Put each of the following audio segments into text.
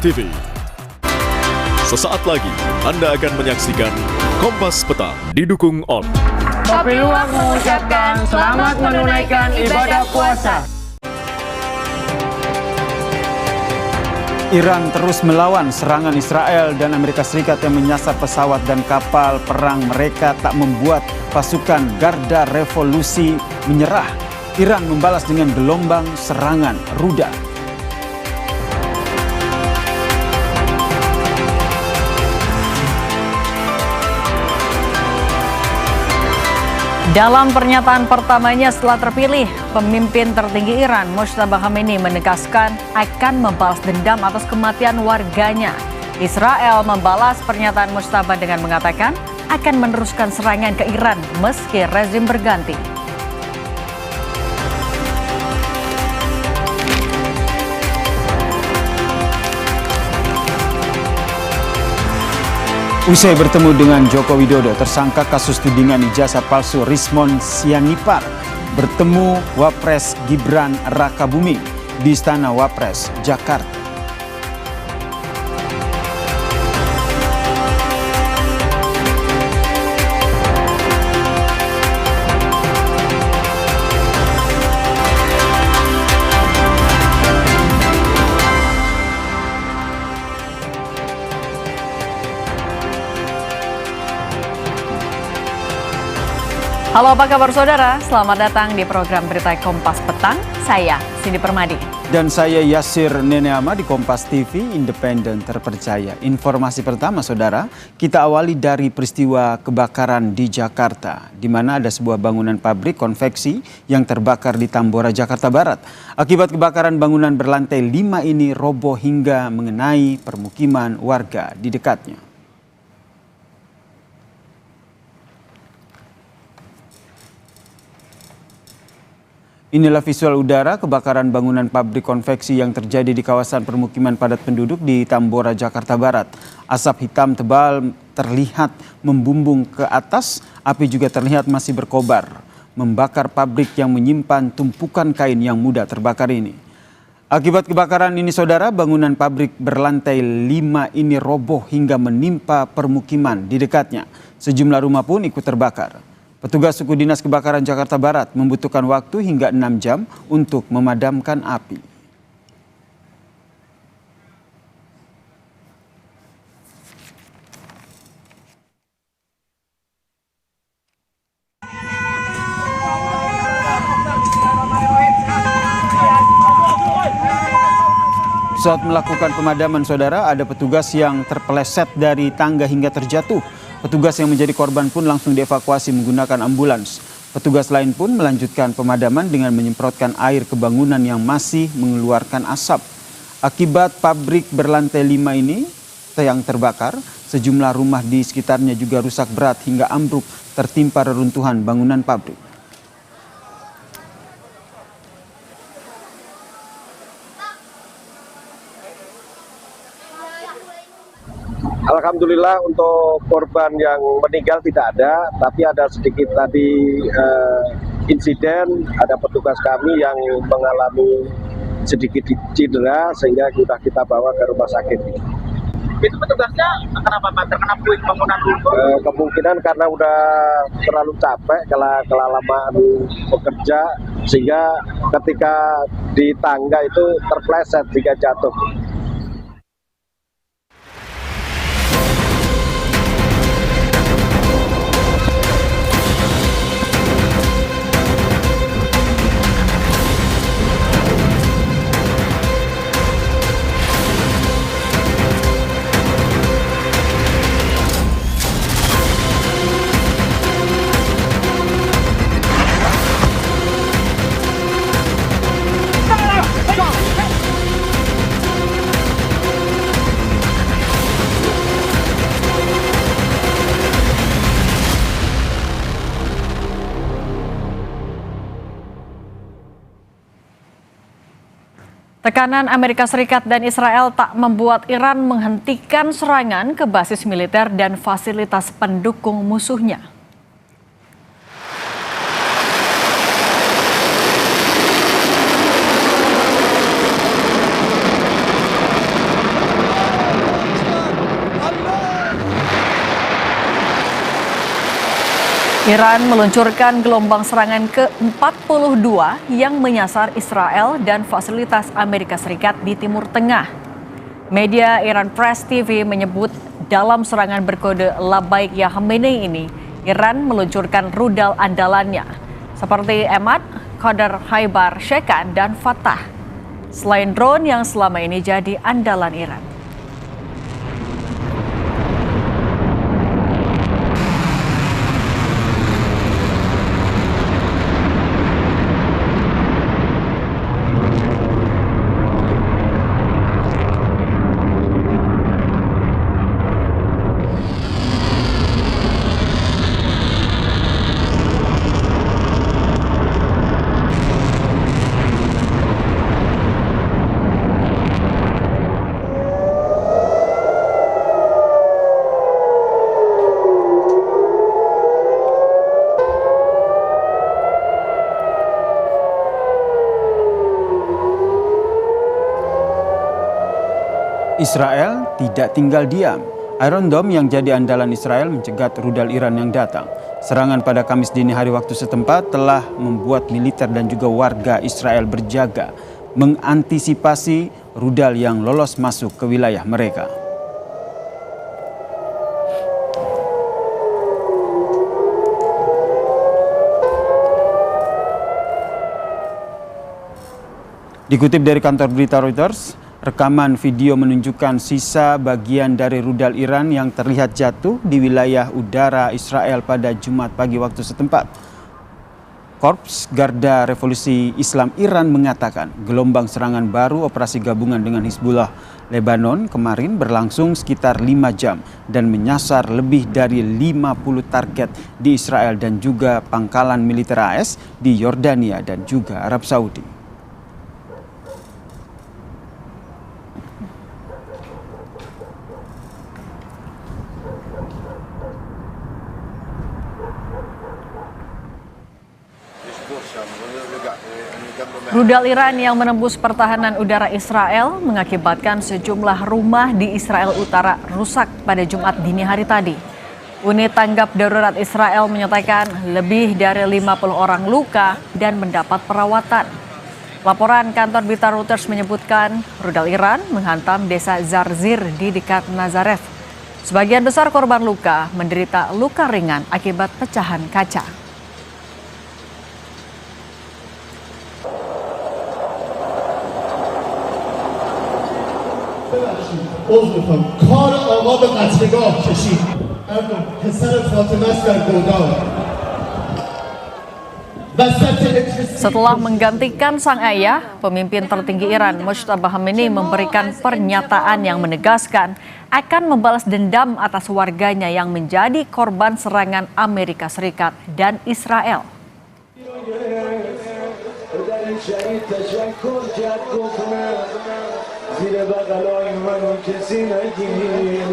TV. Sesaat lagi Anda akan menyaksikan Kompas Petang didukung oleh Kopi Luwak mengucapkan selamat menunaikan ibadah puasa. Iran terus melawan serangan Israel dan Amerika Serikat yang menyasar pesawat dan kapal perang mereka tak membuat pasukan Garda Revolusi menyerah. Iran membalas dengan gelombang serangan rudal. Dalam pernyataan pertamanya setelah terpilih, pemimpin tertinggi Iran, Mojtaba Khamenei menegaskan akan membalas dendam atas kematian warganya. Israel membalas pernyataan Mojtaba dengan mengatakan akan meneruskan serangan ke Iran meski rezim berganti. Usai bertemu dengan Joko Widodo, tersangka kasus tudingan ijazah palsu Rismon Sianipar bertemu Wapres Gibran Rakabuming di Istana Wapres, Jakarta. Halo, apa kabar saudara? Selamat datang di program Berita Kompas Petang. Saya Cindy Permadi. Dan saya Yasir Neneama di Kompas TV, independen terpercaya. Informasi pertama saudara, kita awali dari peristiwa kebakaran di Jakarta, di mana ada sebuah bangunan pabrik konveksi yang terbakar di Tambora, Jakarta Barat. Akibat kebakaran, bangunan berlantai 5 ini roboh hingga mengenai permukiman warga di dekatnya. Inilah visual udara kebakaran bangunan pabrik konveksi yang terjadi di kawasan permukiman padat penduduk di Tambora, Jakarta Barat. Asap hitam tebal terlihat membumbung ke atas, api juga terlihat masih berkobar, membakar pabrik yang menyimpan tumpukan kain yang mudah terbakar ini. Akibat kebakaran ini saudara, bangunan pabrik berlantai 5 ini roboh hingga menimpa permukiman di dekatnya. Sejumlah rumah pun ikut terbakar. Petugas suku dinas kebakaran Jakarta Barat membutuhkan waktu hingga 6 jam untuk memadamkan api. Saat melakukan pemadaman saudara, ada petugas yang terpeleset dari tangga hingga terjatuh. Petugas yang menjadi korban pun langsung dievakuasi menggunakan ambulans. Petugas lain pun melanjutkan pemadaman dengan menyemprotkan air ke bangunan yang masih mengeluarkan asap. Akibat pabrik berlantai 5 ini yang terbakar, sejumlah rumah di sekitarnya juga rusak berat hingga ambruk tertimpa reruntuhan bangunan pabrik. Alhamdulillah untuk korban yang meninggal tidak ada, tapi ada sedikit tadi insiden, ada petugas kami yang mengalami sedikit cedera sehingga sudah kita bawa ke rumah sakit. Itu petugasnya kenapa Pak? Terkena puing bangunan runtuh? Kemungkinan karena udah terlalu capek, kelalamaan bekerja, sehingga ketika di tangga itu terpleset hingga jatuh. Tekanan Amerika Serikat dan Israel tak membuat Iran menghentikan serangan ke basis militer dan fasilitas pendukung musuhnya. Iran meluncurkan gelombang serangan ke-42 yang menyasar Israel dan fasilitas Amerika Serikat di Timur Tengah. Media Iran Press TV menyebut dalam serangan berkode Labaik Ya Khamenei ini, Iran meluncurkan rudal andalannya seperti Emad, Qadar Haibar, Shekan, dan Fatah. Selain drone yang selama ini jadi andalan Iran. Israel tidak tinggal diam. Iron Dome yang jadi andalan Israel mencegat rudal Iran yang datang. Serangan pada Kamis dini hari waktu setempat telah membuat militer dan juga warga Israel berjaga, mengantisipasi rudal yang lolos masuk ke wilayah mereka. Dikutip dari kantor berita Reuters, rekaman video menunjukkan sisa bagian dari rudal Iran yang terlihat jatuh di wilayah udara Israel pada Jumat pagi waktu setempat. Korps Garda Revolusi Islam Iran mengatakan gelombang serangan baru operasi gabungan dengan Hizbullah Lebanon kemarin berlangsung sekitar 5 jam dan menyasar lebih dari 50 target di Israel dan juga pangkalan militer AS di Yordania dan juga Arab Saudi. Rudal Iran yang menembus pertahanan udara Israel mengakibatkan sejumlah rumah di Israel Utara rusak pada Jumat dini hari tadi. Unit tanggap darurat Israel menyatakan lebih dari 50 orang luka dan mendapat perawatan. Laporan kantor berita Reuters menyebutkan rudal Iran menghantam desa Zarzir di dekat Nazareth. Sebagian besar korban luka menderita luka ringan akibat pecahan kaca. عذر میخوام کار آقا به قتلگاه کشید مردم پسر فاطمه است در گودال Setelah menggantikan sang ayah, pemimpin tertinggi Iran Mojtaba Khamenei memberikan pernyataan yang menegaskan akan membalas dendam atas warganya yang menjadi korban serangan Amerika Serikat dan Israel. زیر بغلای منو کسی نگیر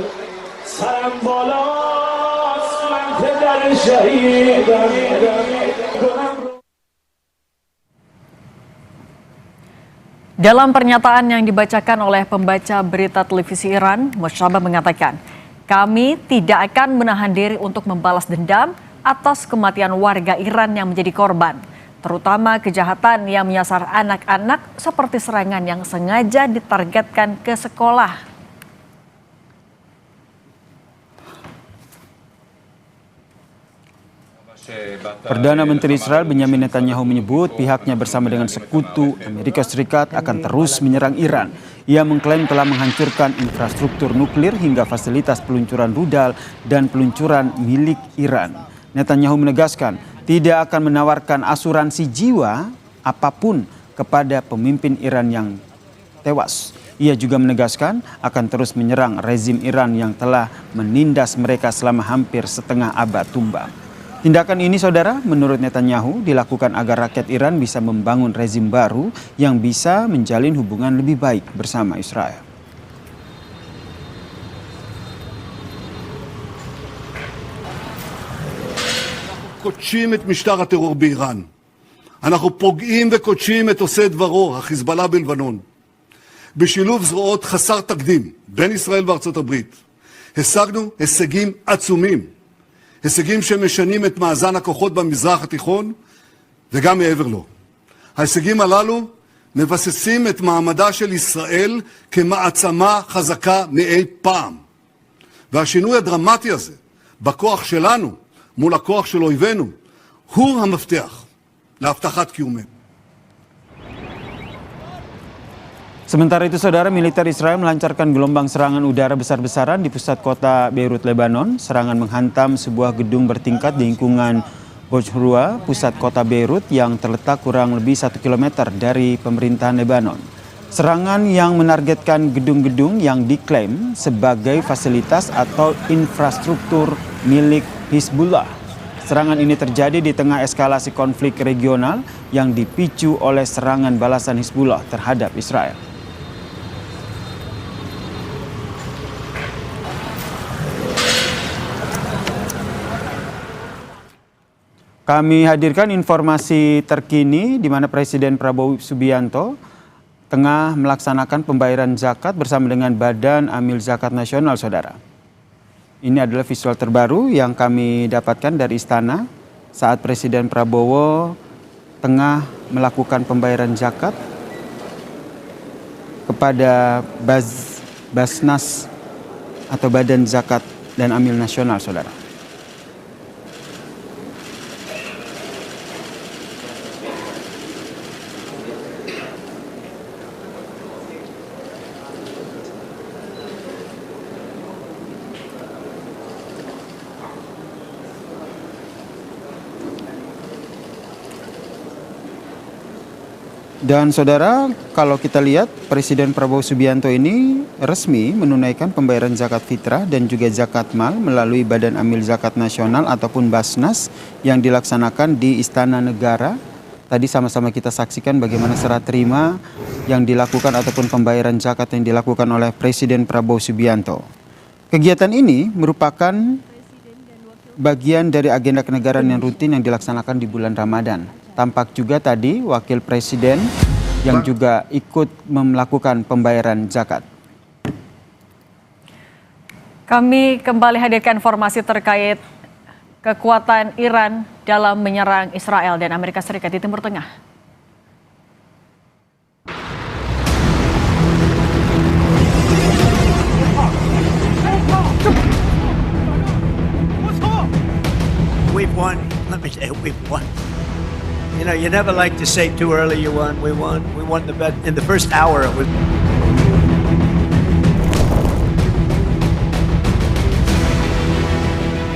سرم بالاست من پدر شهیدم Dalam pernyataan yang dibacakan oleh pembaca berita televisi Iran, Mojtaba mengatakan, kami tidak akan menahan diri untuk membalas dendam atas kematian warga Iran yang menjadi korban, terutama kejahatan yang menyasar anak-anak seperti serangan yang sengaja ditargetkan ke sekolah. Perdana Menteri Israel Benjamin Netanyahu menyebut pihaknya bersama dengan sekutu Amerika Serikat akan terus menyerang Iran. Ia mengklaim telah menghancurkan infrastruktur nuklir hingga fasilitas peluncuran rudal dan peluncuran milik Iran. Netanyahu menegaskan tidak akan menawarkan asuransi jiwa apapun kepada pemimpin Iran yang tewas. Ia juga menegaskan akan terus menyerang rezim Iran yang telah menindas mereka selama hampir setengah abad tumbang. Tindakan ini, saudara, menurut Netanyahu dilakukan agar rakyat Iran bisa membangun rezim baru yang bisa menjalin hubungan lebih baik bersama Israel. קודשים את משטר הטרור באיראן. אנחנו פוגעים וקודשים את עושה דברו, החיזבאללה בלבנון. בשילוב זרועות חסר תקדים בין ישראל וארצות הברית, השגנו הישגים עצומים. הישגים שמשנים את מאזן הכוחות במזרח התיכון וגם מעבר לו. ההישגים הללו מבססים את מעמדה של ישראל כמעצמה חזקה מאי פעם. והשינוי הדרמטי הזה בכוח שלנו מול הכוח של אויבינו הוא המפתח להבטחת קיומנו. Sementara itu, saudara, militer Israel melancarkan gelombang serangan udara besar-besaran di pusat kota Beirut, Lebanon. Serangan menghantam sebuah gedung bertingkat di lingkungan Bojrua, pusat kota Beirut yang terletak kurang lebih 1 km dari pemerintahan Lebanon. Serangan yang menargetkan gedung-gedung yang diklaim sebagai fasilitas atau infrastruktur milik Hizbullah. Serangan ini terjadi di tengah eskalasi konflik regional yang dipicu oleh serangan balasan Hizbullah terhadap Israel. Kami hadirkan informasi terkini di mana Presiden Prabowo Subianto tengah melaksanakan pembayaran zakat bersama dengan Badan Amil Zakat Nasional, saudara. Ini adalah visual terbaru yang kami dapatkan dari istana saat Presiden Prabowo tengah melakukan pembayaran zakat kepada Basnas atau Badan Zakat dan Amil Nasional, saudara. Dan saudara, kalau kita lihat Presiden Prabowo Subianto ini resmi menunaikan pembayaran zakat fitrah dan juga zakat mal melalui Badan Amil Zakat Nasional ataupun Basnas yang dilaksanakan di Istana Negara. Tadi sama-sama kita saksikan bagaimana serah terima yang dilakukan ataupun pembayaran zakat yang dilakukan oleh Presiden Prabowo Subianto. Kegiatan ini merupakan bagian dari agenda kenegaraan yang rutin yang dilaksanakan di bulan Ramadan. Tampak juga tadi Wakil Presiden yang juga ikut melakukan pembayaran zakat. Kami kembali hadirkan informasi terkait kekuatan Iran dalam menyerang Israel dan Amerika Serikat di Timur Tengah. We've won. Let me say, we've won. You know, you never like to say too early you won. We won. We won the bet in the first hour. It was.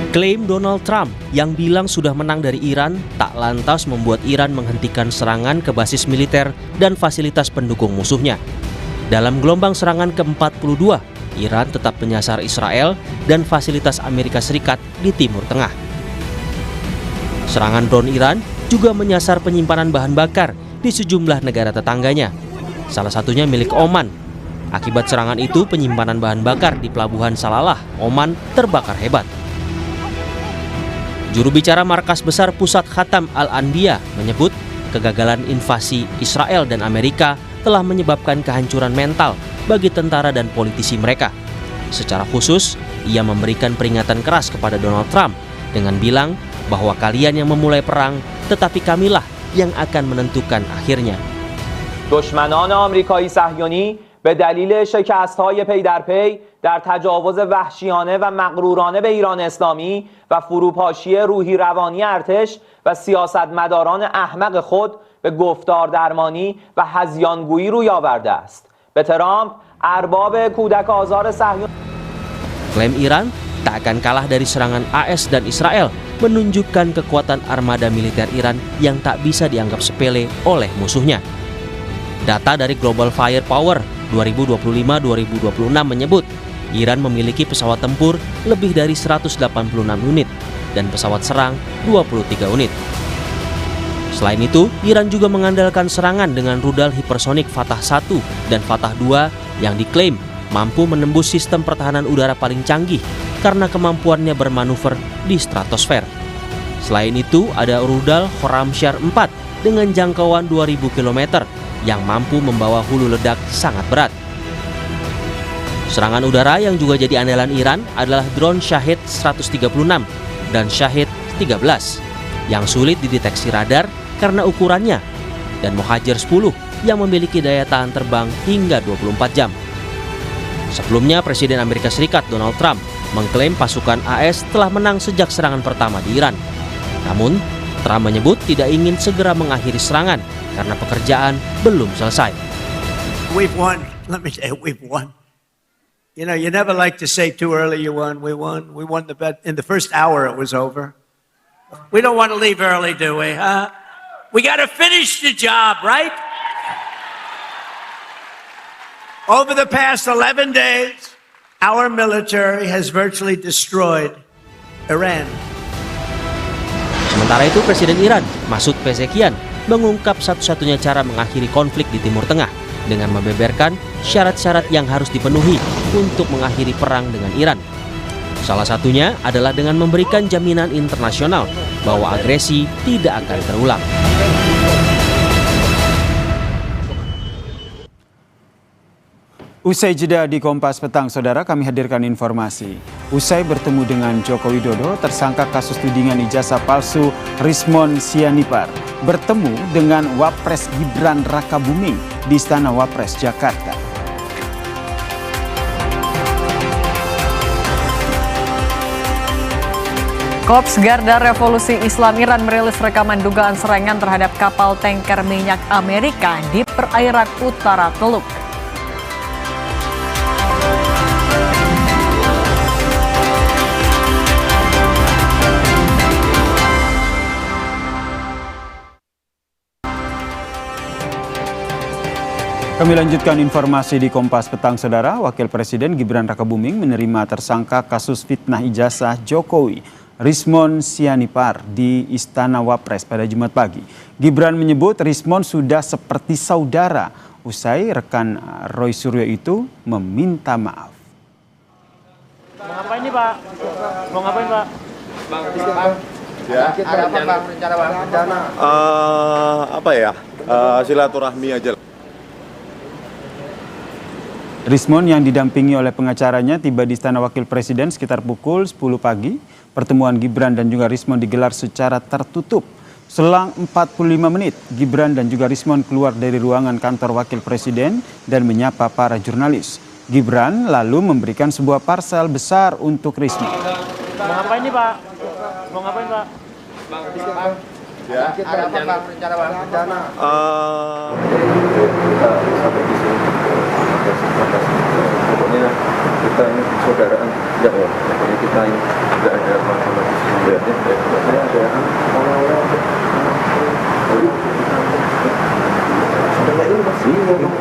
Klaim Donald Trump yang bilang sudah menang dari Iran tak lantas membuat Iran menghentikan serangan ke basis militer dan fasilitas pendukung musuhnya. Dalam gelombang serangan ke-42, Iran tetap menyasar Israel dan fasilitas Amerika Serikat di Timur Tengah. Serangan drone Iran juga menyasar penyimpanan bahan bakar di sejumlah negara tetangganya, salah satunya milik Oman. Akibat serangan itu, penyimpanan bahan bakar di Pelabuhan Salalah, Oman terbakar hebat. Juru bicara Markas Besar Pusat Khatam Al-Anbiya menyebut kegagalan invasi Israel dan Amerika telah menyebabkan kehancuran mental bagi tentara dan politisi mereka. Secara khusus, ia memberikan peringatan keras kepada Donald Trump dengan bilang bahwa kalian yang memulai perang, tetapi kamilah yang akan menentukan akhirnya. دشمنان آمریکایی صهیونی به دلیل شکست‌های پی در پی در تجاوز وحشیانه و مغرورانه به ایران اسلامی و فروپاشی روحی روانی ارتش و سیاستمداران احمق خود به گفتار درمانی و هذیانگویی روی آورده است. به ترامپ ارباب کودک آزار صهیون. Klaim Iran tak akan kalah dari serangan AS dan Israel menunjukkan kekuatan armada militer Iran yang tak bisa dianggap sepele oleh musuhnya. Data dari Global Firepower 2025-2026 menyebut Iran memiliki pesawat tempur lebih dari 186 unit dan pesawat serang 23 unit. Selain itu, Iran juga mengandalkan serangan dengan rudal hipersonik Fatah 1 dan Fatah 2 yang diklaim mampu menembus sistem pertahanan udara paling canggih karena kemampuannya bermanuver di stratosfer. Selain itu, ada rudal Khorramshahr 4 dengan jangkauan 2000 km yang mampu membawa hulu ledak sangat berat. Serangan udara yang juga jadi andalan Iran adalah drone Shahed 136 dan Shahid 13 yang sulit dideteksi radar karena ukurannya, dan Mohajer 10 yang memiliki daya tahan terbang hingga 24 jam. Sebelumnya, Presiden Amerika Serikat Donald Trump mengklaim pasukan AS telah menang sejak serangan pertama di Iran. Namun, Trump menyebut tidak ingin segera mengakhiri serangan karena pekerjaan belum selesai. We've won. Let me say, we've won. You know, you never like to say too early you won. We won. We won the bet. In the first hour, it was over. We don't want to leave early, do we? Huh? We got to finish the job, right? Over the past 11 days, our military has virtually destroyed Iran. Sementara itu, Presiden Iran, Masoud Pezeshkian, mengungkap satu-satunya cara mengakhiri konflik di Timur Tengah dengan membeberkan syarat-syarat yang harus dipenuhi untuk mengakhiri perang dengan Iran. Salah satunya adalah dengan memberikan jaminan internasional bahwa agresi tidak akan terulang. Usai jeda di Kompas Petang, Saudara, kami hadirkan informasi. Usai bertemu dengan Joko Widodo, tersangka kasus tudingan ijazah palsu Rismon Sianipar bertemu dengan Wapres Gibran Rakabuming di Istana Wapres, Jakarta. Korps Garda Revolusi Islam Iran merilis rekaman dugaan serangan terhadap kapal tanker minyak Amerika di perairan utara Teluk. Kami lanjutkan informasi di Kompas Petang, Saudara. Wakil Presiden Gibran Rakabuming menerima tersangka kasus fitnah ijazah Jokowi, Rismon Sianipar, di Istana Wapres pada Jumat pagi. Gibran menyebut Rismon sudah seperti saudara usai rekan Roy Suryo itu meminta maaf. Mau ngapain nih, Pak? Mau ngapain, Pak? Ya, ada apa, Bang? Rencana, Bang? Rencana? Silaturahmi aja. Rismon yang didampingi oleh pengacaranya tiba di Istana Wakil Presiden sekitar pukul 10 pagi. Pertemuan Gibran dan juga Rismon digelar secara tertutup. Selang 45 menit, Gibran dan juga Rismon keluar dari ruangan kantor Wakil Presiden dan menyapa para jurnalis. Gibran lalu memberikan sebuah parsel besar untuk Rismon. Mau ngapain nih, Pak? Mau ngapain, Pak? Ya, ada apa, Bang? Rencana, Bang? Rencana? Pokoknya kita ini persaudaraan, enggak ya? Pokoknya kita ini enggak ada masalah di sini ya. Pokoknya ada orang-orang ini masih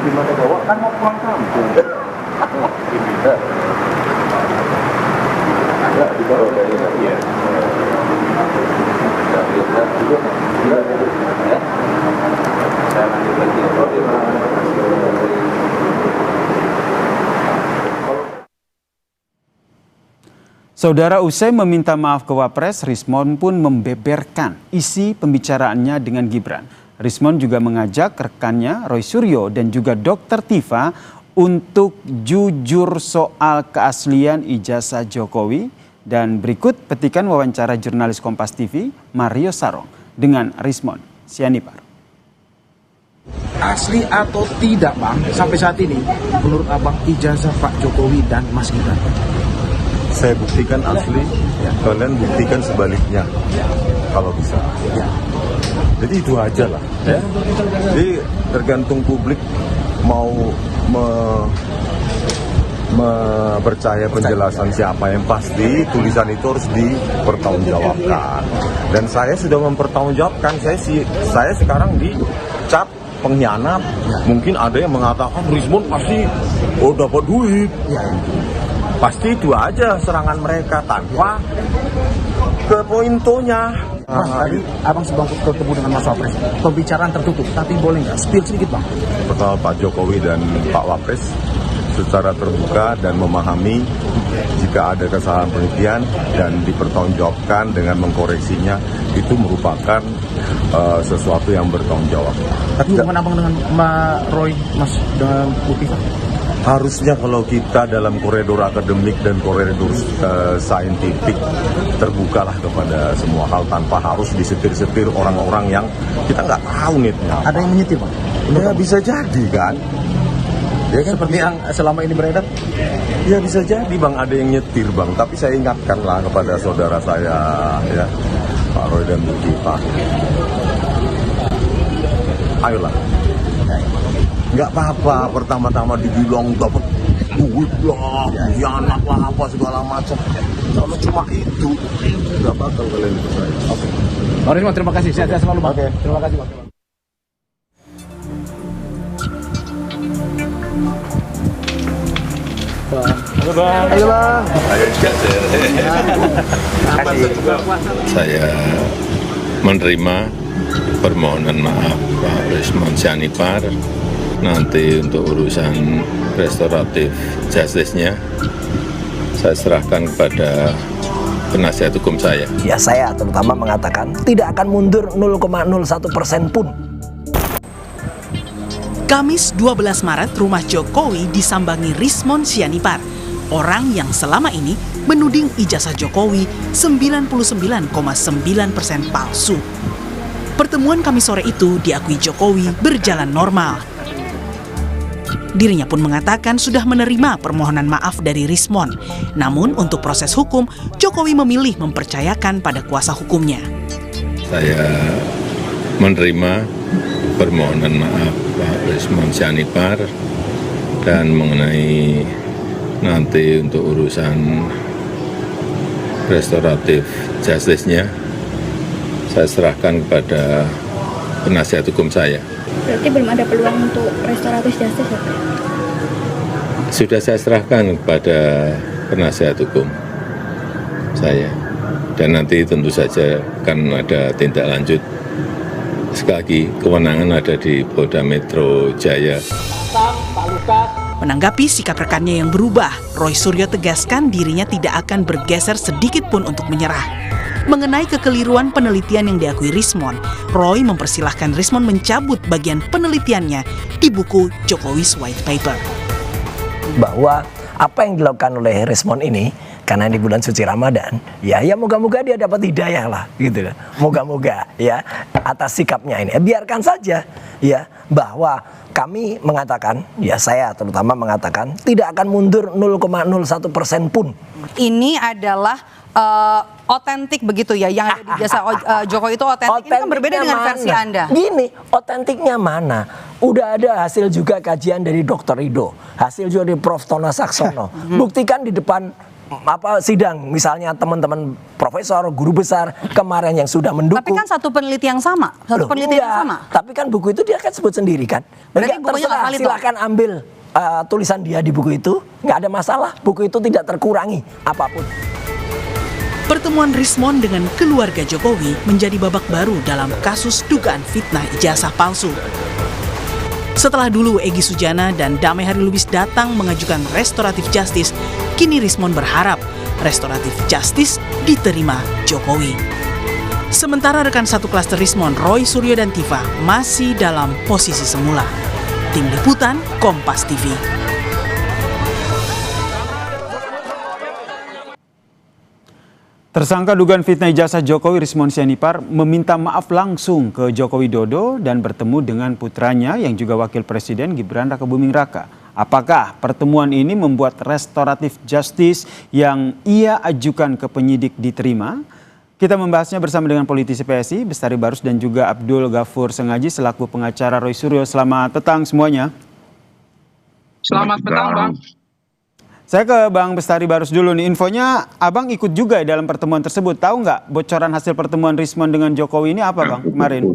di mana bawa kan mau pulang kampung. Enggak dibawa dari ya. Saudara, usai meminta maaf ke Wapres, Rismon pun membeberkan isi pembicaraannya dengan Gibran. Rismon juga mengajak rekannya Roy Suryo dan juga Dr. Tifa untuk jujur soal keaslian ijazah Jokowi. Dan berikut petikan wawancara jurnalis Kompas TV Mario Sarong dengan Rismon Sianipar. Asli atau tidak, Bang, sampai saat ini menurut Abang ijazah Pak Jokowi dan Mas Gibran? Saya buktikan asli, kalian buktikan sebaliknya kalau bisa. Jadi itu aja lah. Ya. Jadi tergantung publik mau percaya penjelasan siapa, yang pasti tulisan itu harus dipertanggungjawabkan. Dan saya sudah mempertanggungjawabkan. Saya sekarang dicap pengkhianat. Mungkin ada yang mengatakan Rismon pasti dapat duit. Pasti itu aja serangan mereka tanpa ke pointonya. Mas, tadi Abang sedang ketemu dengan Mas Wapres. Pembicaraan tertutup, tapi boleh nggak spill sedikit, Bang? Pertama, Pak Jokowi dan Pak Wapres secara terbuka dan memahami jika ada kesalahan penelitian dan dipertanggungjawabkan dengan mengkoreksinya, itu merupakan sesuatu yang bertanggung jawab. Tapi hubungan Abang dengan Mbak Roy, Mas, dengan Bu Tifa? Harusnya kalau kita dalam koridor akademik dan koridor saintifik terbukalah kepada semua hal tanpa harus disetir-setir orang-orang yang kita nggak tahu nih. Ada yang menyetir, Pak? Ya bisa jadi kan. Ya kan Seperti yang selama ini beredar? Ya bisa jadi Bang, ada yang nyetir Bang. Tapi saya ingatkanlah kepada saudara saya ya, Pak Roy dan Bu Kifa. Ayolah. Nggak apa-apa, pertama-tama dibilang dapat duit lah, anak lah, apa segala macam. Kalau cuma itu, nggak bakal kalian percaya. Oke. Pak Rismon, terima kasih. Sehat selalu, Pak. Oke. Terima kasih, Pak. Halo Bang. Halo Bang. Ayo saya menerima permohonan maaf Pak Rismon Syanipar. Nanti untuk urusan restoratif justice-nya saya serahkan kepada penasihat hukum saya. Ya, saya terutama mengatakan tidak akan mundur 0,01% pun. Kamis 12 Maret, rumah Jokowi disambangi Rismon Syanipar, orang yang selama ini menuding ijazah Jokowi 99,9% palsu. Pertemuan Kamis sore itu diakui Jokowi berjalan normal. Dirinya pun mengatakan sudah menerima permohonan maaf dari Rismon. Namun untuk proses hukum, Jokowi memilih mempercayakan pada kuasa hukumnya. Saya menerima permohonan maaf Pak Rismon Syanipar dan mengenai nanti untuk urusan restoratif justice-nya saya serahkan kepada penasihat hukum saya. Berarti belum ada peluang untuk restoratif justice ya Pak? Sudah saya serahkan kepada penasihat hukum saya. Dan nanti tentu saja akan ada tindak lanjut. Sekali lagi, kewenangan ada di Polda Metro Jaya. Menanggapi sikap rekannya yang berubah, Roy Suryo tegaskan dirinya tidak akan bergeser sedikit pun untuk menyerah. Mengenai kekeliruan penelitian yang diakui Rismon, Roy mempersilahkan Rismon mencabut bagian penelitiannya di buku Jokowi's White Paper. Bahwa apa yang dilakukan oleh Rismon ini, karena di bulan suci Ramadan, ya moga-moga dia dapat hidayah lah, gitu. Moga-moga ya atas sikapnya ini. Biarkan saja ya, bahwa kami mengatakan, ya saya terutama mengatakan tidak akan mundur 0,01% pun. Ini adalah otentik begitu ya, yang ada di jasa Jokowi itu otentik. Ini kan berbeda dengan versi Anda. Gini, otentiknya mana? Udah ada hasil juga kajian dari Dr. Rido, hasil juga dari Prof. Tona Saksono. Buktikan di depan sidang, misalnya teman-teman profesor, guru besar kemarin yang sudah mendukung. Tapi kan satu penelitian yang sama, penelitian yang sama. Tapi kan buku itu dia kan sebut sendiri kan. Berarti bukunya nggak valid. Silakan ambil tulisan dia di buku itu, nggak ada masalah. Buku itu tidak terkurangi apapun. Pertemuan Rismon dengan keluarga Jokowi menjadi babak baru dalam kasus dugaan fitnah ijazah palsu. Setelah dulu Egy Sujana dan Damai Hari Lubis datang mengajukan restoratif justice, kini Rismon berharap restoratif justice diterima Jokowi. Sementara rekan satu klaster Rismon, Roy Suryo dan Tifa, masih dalam posisi semula. Tim Liputan, Kompas TV. Tersangka dugaan fitnah ijazah Jokowi Rismon Syanipar meminta maaf langsung ke Joko Widodo dan bertemu dengan putranya yang juga wakil presiden Gibran Rakabuming Raka. Apakah pertemuan ini membuat restoratif justice yang ia ajukan ke penyidik diterima? Kita membahasnya bersama dengan politisi PSI, Bestari Barus dan juga Abdul Ghafur Sengaji selaku pengacara Roy Suryo. Selamat petang semuanya. Selamat petang, Bang. Saya ke Bang Bestari Barus dulu nih. Infonya Abang ikut juga dalam pertemuan tersebut. Tahu nggak bocoran hasil pertemuan Rismon dengan Jokowi ini apa Bang kemarin?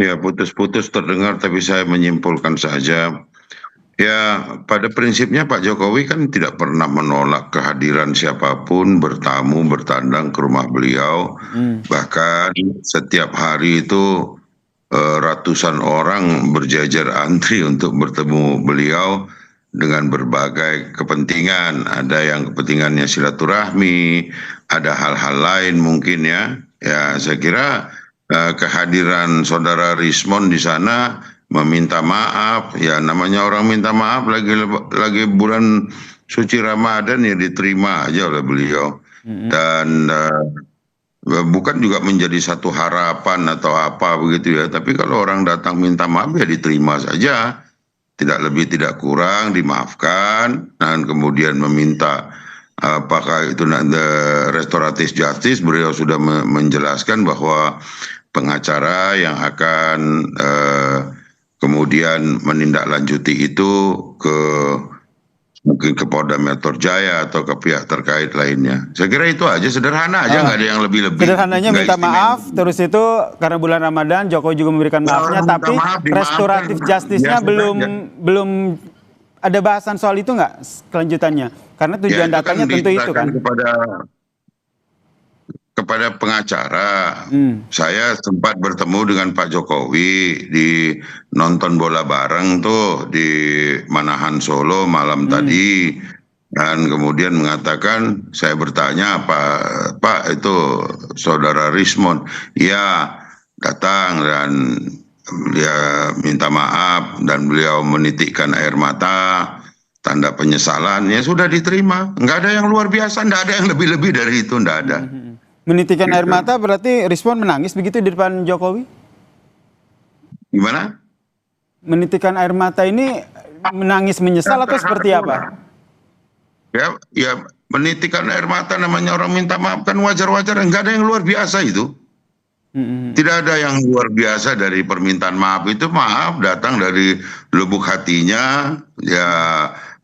Ya putus-putus terdengar, tapi saya menyimpulkan saja. Ya pada prinsipnya Pak Jokowi kan tidak pernah menolak kehadiran siapapun bertamu bertandang ke rumah beliau. Bahkan setiap hari itu ratusan orang berjajar antri untuk bertemu beliau dengan berbagai kepentingan. Ada yang kepentingannya silaturahmi, ada hal-hal lain mungkin ya. Ya saya kira kehadiran saudara Rismon di sana meminta maaf. Ya namanya orang minta maaf lagi bulan suci Ramadan ya diterima aja oleh beliau. Dan bukan juga menjadi satu harapan atau apa begitu ya. Tapi kalau orang datang minta maaf ya diterima saja. Tidak lebih tidak kurang, dimaafkan. Dan kemudian meminta apakah itu restoratif justice, beliau sudah menjelaskan bahwa pengacara yang akan kemudian menindaklanjuti itu mungkin ke Polda Metro Jaya atau ke pihak terkait lainnya. Saya kira itu aja, sederhana aja, nggak ada yang lebih-lebih. Sederhananya minta maaf, terus itu karena bulan Ramadan Jokowi juga memberikan maafnya, tapi restoratif justice-nya belum ada bahasan soal itu nggak kelanjutannya? Karena tujuan datanya tentu itu kan. Kepada pengacara, saya sempat bertemu dengan Pak Jokowi di nonton bola bareng tuh di Manahan Solo malam tadi, dan kemudian mengatakan, saya bertanya Pak itu saudara Rismon, ya datang dan dia minta maaf dan beliau menitikkan air mata, tanda penyesalan, ya sudah diterima, nggak ada yang luar biasa, nggak ada yang lebih-lebih dari itu, nggak ada. Menitikan air mata berarti Rismon menangis begitu di depan Jokowi? Gimana? Menitikan air mata ini menangis menyesal atau seperti apa? Ya menitikan air mata namanya orang minta maaf kan wajar-wajar, enggak ada yang luar biasa itu. Tidak ada yang luar biasa dari permintaan maaf itu, maaf datang dari lubuk hatinya, ya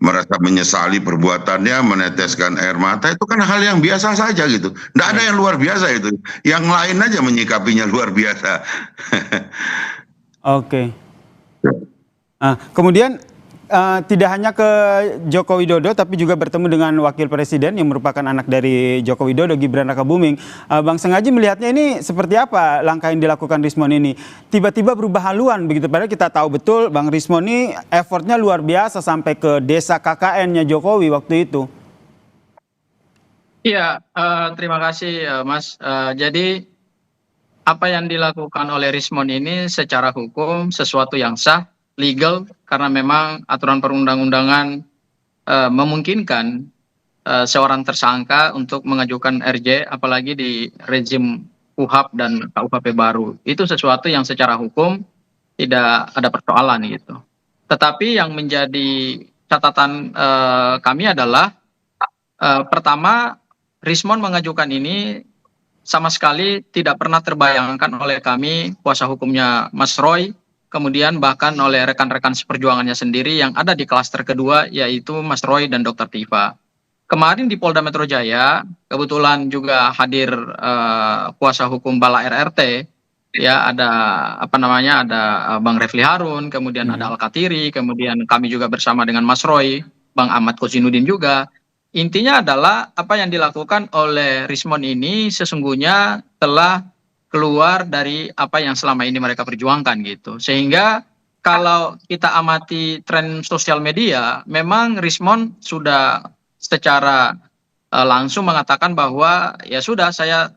merasa menyesali perbuatannya, meneteskan air mata, itu kan hal yang biasa saja gitu. Nggak ada yang luar biasa itu. Yang lain aja menyikapinya luar biasa. Oke. Kemudian tidak hanya ke Joko Widodo, tapi juga bertemu dengan Wakil Presiden yang merupakan anak dari Joko Widodo, Gibran Rakabuming. Bang Sengaji melihatnya ini seperti apa langkah yang dilakukan Rismon ini? Tiba-tiba berubah haluan begitu, padahal kita tahu betul Bang Rismon ini effortnya luar biasa sampai ke desa KKN-nya Jokowi waktu itu. Iya, terima kasih Mas. Jadi apa yang dilakukan oleh Rismon ini secara hukum sesuatu yang sah, legal, karena memang aturan perundang-undangan memungkinkan seorang tersangka untuk mengajukan RJ, apalagi di rezim KUHP dan KUHP baru. Itu sesuatu yang secara hukum tidak ada persoalan gitu. Tetapi yang menjadi catatan kami adalah pertama, Rismon mengajukan ini sama sekali tidak pernah terbayangkan oleh kami, kuasa hukumnya Mas Roy, kemudian bahkan oleh rekan-rekan seperjuangannya sendiri yang ada di klaster kedua, yaitu Mas Roy dan Dr. Tifa. Kemarin di Polda Metro Jaya, kebetulan juga hadir kuasa hukum Bala RRT, ya ada ada Bang Refli Harun, kemudian ada Al-Katiri, kemudian kami juga bersama dengan Mas Roy, Bang Ahmad Kozinudin juga. Intinya adalah apa yang dilakukan oleh Rismon ini sesungguhnya telah keluar dari apa yang selama ini mereka perjuangkan gitu. Sehingga kalau kita amati tren sosial media, memang Rismon sudah secara langsung mengatakan bahwa ya sudah, saya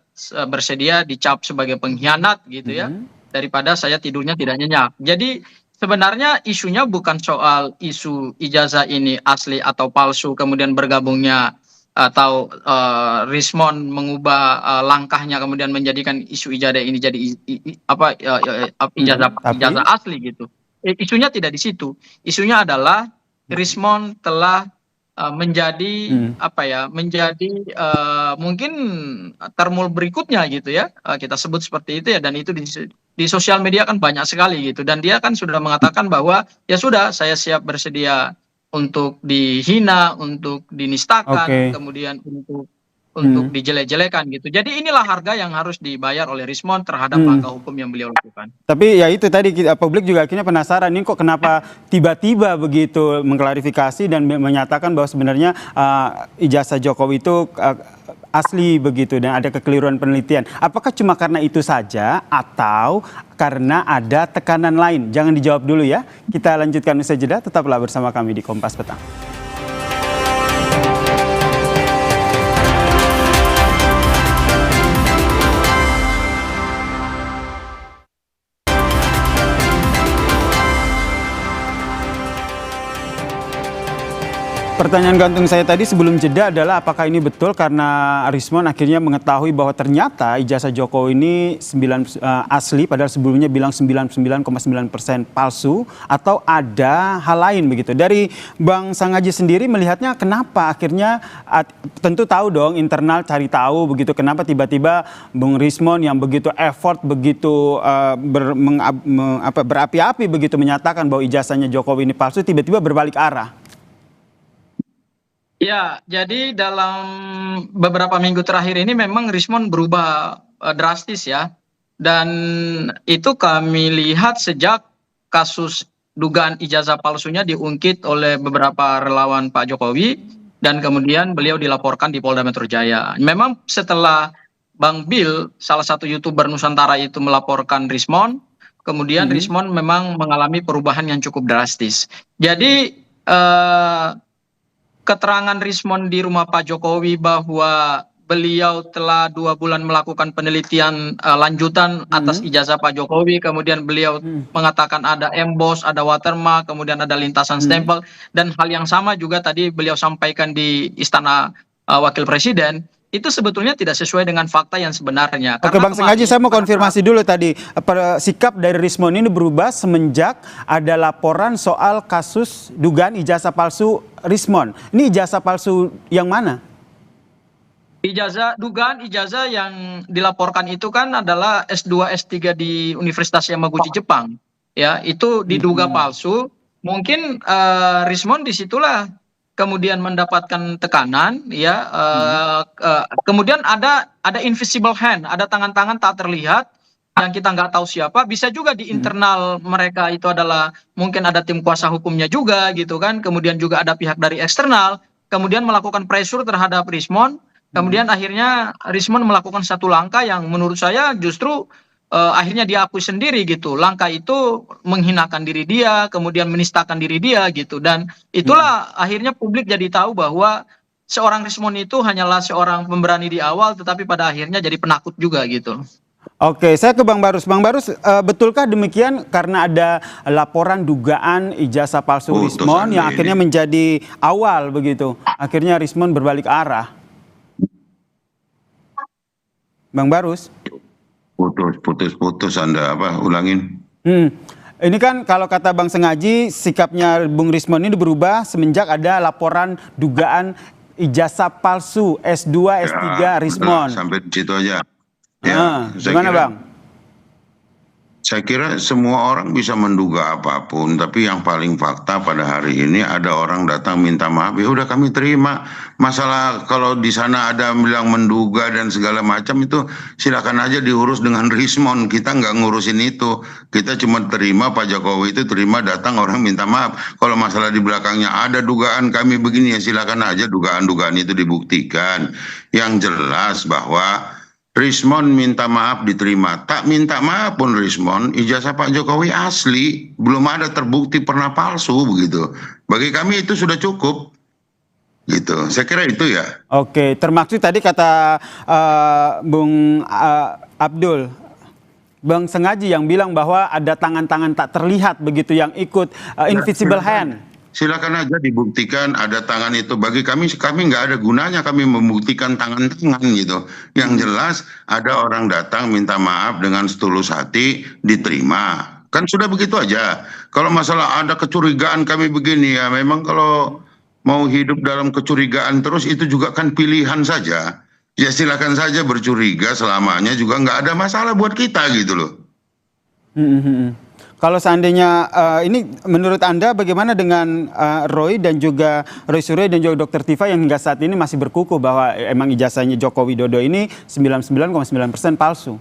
bersedia dicap sebagai pengkhianat gitu ya, daripada saya tidurnya tidak nyenyak. Jadi sebenarnya isunya bukan soal isu ijazah ini asli atau palsu, kemudian bergabungnya atau Rismon mengubah langkahnya kemudian menjadikan isu ijazah ini jadi ijazah asli gitu. Isunya tidak di situ. Isunya adalah Rismon telah menjadi mungkin termul berikutnya gitu ya, kita sebut seperti itu ya, dan itu di sosial media kan banyak sekali gitu, dan dia kan sudah mengatakan bahwa ya sudah, saya siap bersedia untuk dihina, untuk dinistakan, kemudian untuk dijelek-jelekan gitu. Jadi inilah harga yang harus dibayar oleh Rismon terhadap langkah hukum yang beliau lakukan. Tapi ya itu tadi, publik juga akhirnya penasaran, ini kok kenapa tiba-tiba begitu mengklarifikasi dan menyatakan bahwa sebenarnya ijazah Jokowi itu asli begitu dan ada kekeliruan penelitian. Apakah cuma karena itu saja atau karena ada tekanan lain? Jangan dijawab dulu ya. Kita lanjutkan usai jeda, tetaplah bersama kami di Kompas Petang. Pertanyaan gantung saya tadi sebelum jeda adalah apakah ini betul karena Rismon akhirnya mengetahui bahwa ternyata ijazah Jokowi ini asli padahal sebelumnya bilang 99,9% palsu, atau ada hal lain begitu. Dari Bang Sangaji sendiri melihatnya kenapa akhirnya tentu tahu dong internal cari tahu begitu, kenapa tiba-tiba Bung Rismon yang begitu effort, begitu berapi-api begitu menyatakan bahwa ijazahnya Jokowi ini palsu, tiba-tiba berbalik arah. Ya, jadi dalam beberapa minggu terakhir ini memang Rismon berubah drastis ya. Dan itu kami lihat sejak kasus dugaan ijazah palsunya diungkit oleh beberapa relawan Pak Jokowi, dan kemudian beliau dilaporkan di Polda Metro Jaya. Memang setelah Bang Bill, salah satu YouTuber Nusantara itu melaporkan Rismon, kemudian Rismon memang mengalami perubahan yang cukup drastis. Jadi keterangan Rismon di rumah Pak Jokowi bahwa beliau telah 2 bulan melakukan penelitian lanjutan atas ijazah Pak Jokowi, kemudian beliau mengatakan ada emboss, ada watermark, kemudian ada lintasan stempel, dan hal yang sama juga tadi beliau sampaikan di Istana Wakil Presiden, itu sebetulnya tidak sesuai dengan fakta yang sebenarnya. Oke Bang Sangaji, saya mau konfirmasi dulu tadi, sikap dari Rismon ini berubah semenjak ada laporan soal kasus dugaan ijazah palsu Rismon. Ini ijazah palsu yang mana? Dugaan ijazah yang dilaporkan itu kan adalah S2, S3 di Universitas Yamaguchi Jepang. Ya, itu diduga palsu. Mungkin Rismon disitulah kemudian mendapatkan tekanan, ya. Kemudian ada invisible hand, ada tangan-tangan tak terlihat yang kita nggak tahu siapa. Bisa juga di internal mereka itu adalah mungkin ada tim kuasa hukumnya juga gitu kan. Kemudian juga ada pihak dari eksternal, kemudian melakukan pressure terhadap Rismon. Kemudian akhirnya Rismon melakukan satu langkah yang menurut saya justru akhirnya diakui sendiri gitu. Langkah itu menghinakan diri dia, kemudian menistakan diri dia gitu. Dan itulah akhirnya publik jadi tahu bahwa seorang Rismon itu hanyalah seorang pemberani di awal, tetapi pada akhirnya jadi penakut juga gitu. Oke, saya ke Bang Barus. Bang Barus, betulkah demikian karena ada laporan dugaan ijazah palsu Rismon yang akhirnya menjadi awal begitu? Akhirnya Rismon berbalik arah. Bang Barus? Putus Anda ulangin. Ini kan kalau kata Bang Sangaji, sikapnya Bung Rismon ini berubah semenjak ada laporan dugaan ijazah palsu S2, S3 Rismon. Sampai di situ aja. Gimana Bang? Saya kira semua orang bisa menduga apapun, tapi yang paling fakta pada hari ini ada orang datang minta maaf, ya udah kami terima. Masalah kalau di sana ada bilang menduga dan segala macam itu silakan aja diurus dengan Rismon. Kita nggak ngurusin itu. Kita cuma terima Pak Jokowi itu terima datang orang minta maaf. Kalau masalah di belakangnya ada dugaan kami begini, ya silakan aja dugaan-dugaan itu dibuktikan. Yang jelas bahwa Rismon minta maaf diterima, tak minta maaf pun Rismon, ijazah Pak Jokowi asli, belum ada terbukti pernah palsu begitu. Bagi kami itu sudah cukup, gitu. Saya kira itu ya. Oke, termaksud tadi kata Bung Abdul, Bang Sangaji yang bilang bahwa ada tangan-tangan tak terlihat begitu yang ikut invisible hand. Silakan aja dibuktikan ada tangan itu. Bagi kami nggak ada gunanya kami membuktikan tangan-tangan gitu. Yang jelas ada orang datang minta maaf dengan setulus hati, diterima. Kan sudah begitu aja. Kalau masalah ada kecurigaan kami begini, ya memang kalau mau hidup dalam kecurigaan terus itu juga kan pilihan saja. Ya silakan saja bercuriga selamanya juga nggak ada masalah buat kita gitu loh. Kalau seandainya ini menurut Anda bagaimana dengan Roy Suryo dan juga Dr. Tifa yang hingga saat ini masih berkukuh bahwa emang ijazahnya Joko Widodo ini 99,9% palsu?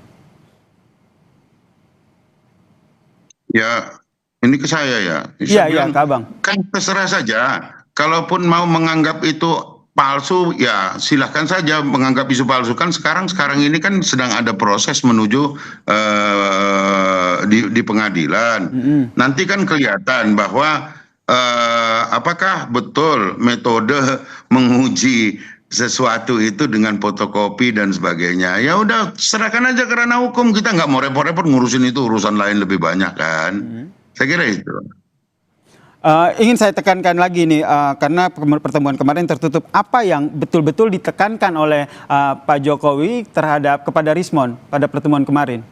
Ya, ini ke saya ya. Iya, Kak Abang. Kan terserah saja. Kalaupun mau menganggap itu palsu, ya silahkan saja menganggap isu palsu. Kan sekarang ini kan sedang ada proses menuju di pengadilan. Nanti kan kelihatan bahwa apakah betul metode menguji sesuatu itu dengan fotokopi dan sebagainya. Ya udah serahkan aja ke ranah hukum, kita nggak mau repot-repot ngurusin itu, urusan lain lebih banyak kan. Saya kira itu. Ingin saya tekankan lagi nih, karena pertemuan kemarin tertutup, apa yang betul-betul ditekankan oleh Pak Jokowi kepada Rismon pada pertemuan kemarin?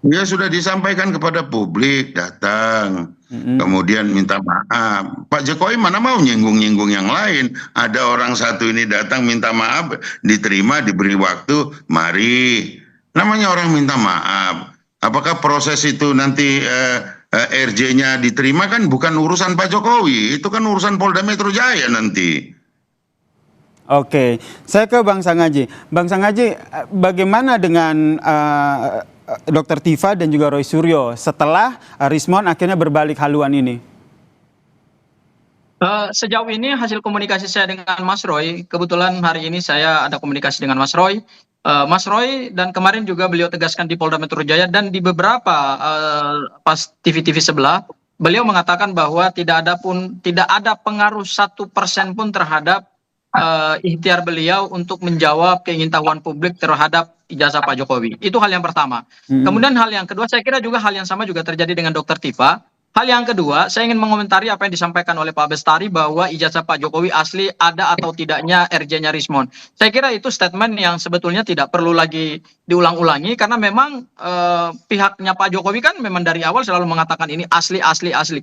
Ya sudah disampaikan kepada publik, datang, kemudian minta maaf. Pak Jokowi mana mau nyinggung-nyinggung yang lain. Ada orang satu ini datang minta maaf, diterima, diberi waktu, mari. Namanya orang minta maaf. Apakah proses itu nanti RJ-nya diterima, kan bukan urusan Pak Jokowi, itu kan urusan Polda Metro Jaya nanti. Oke, saya ke Bang Sangaji. Bang Sangaji, bagaimana dengan Dr. Tifa dan juga Roy Suryo setelah Rismon akhirnya berbalik haluan ini? Sejauh ini hasil komunikasi saya dengan Mas Roy, kebetulan hari ini saya ada komunikasi dengan Mas Roy. Mas Roy dan kemarin juga beliau tegaskan di Polda Metro Jaya dan di beberapa pas TV-TV sebelah, beliau mengatakan bahwa tidak ada pengaruh 1% pun terhadap ikhtiar beliau untuk menjawab keingintahuan publik terhadap ijazah Pak Jokowi. Itu hal yang pertama. Kemudian hal yang kedua, saya kira juga hal yang sama juga terjadi dengan Dr. Tifa. Hal yang kedua, saya ingin mengomentari apa yang disampaikan oleh Pak Bestari bahwa ijazah Pak Jokowi asli ada atau tidaknya RJ-nya Rismon. Saya kira itu statement yang sebetulnya tidak perlu lagi diulang-ulangi karena memang pihaknya Pak Jokowi kan memang dari awal selalu mengatakan ini asli,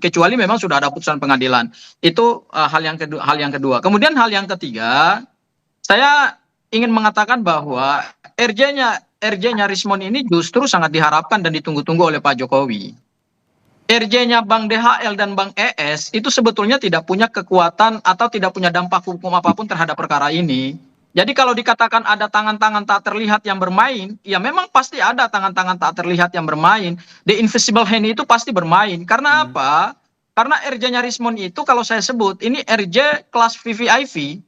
kecuali memang sudah ada putusan pengadilan. Itu hal yang kedua. Kemudian hal yang ketiga, saya ingin mengatakan bahwa RJ-nya Rismon ini justru sangat diharapkan dan ditunggu-tunggu oleh Pak Jokowi. RJ-nya Bang DHL dan Bang ES itu sebetulnya tidak punya kekuatan atau tidak punya dampak hukum apapun terhadap perkara ini. Jadi kalau dikatakan ada tangan-tangan tak terlihat yang bermain, ya memang pasti ada tangan-tangan tak terlihat yang bermain. The invisible hand itu pasti bermain. Karena apa? Karena RJ-nya Rismon itu kalau saya sebut, ini RJ kelas VVIP.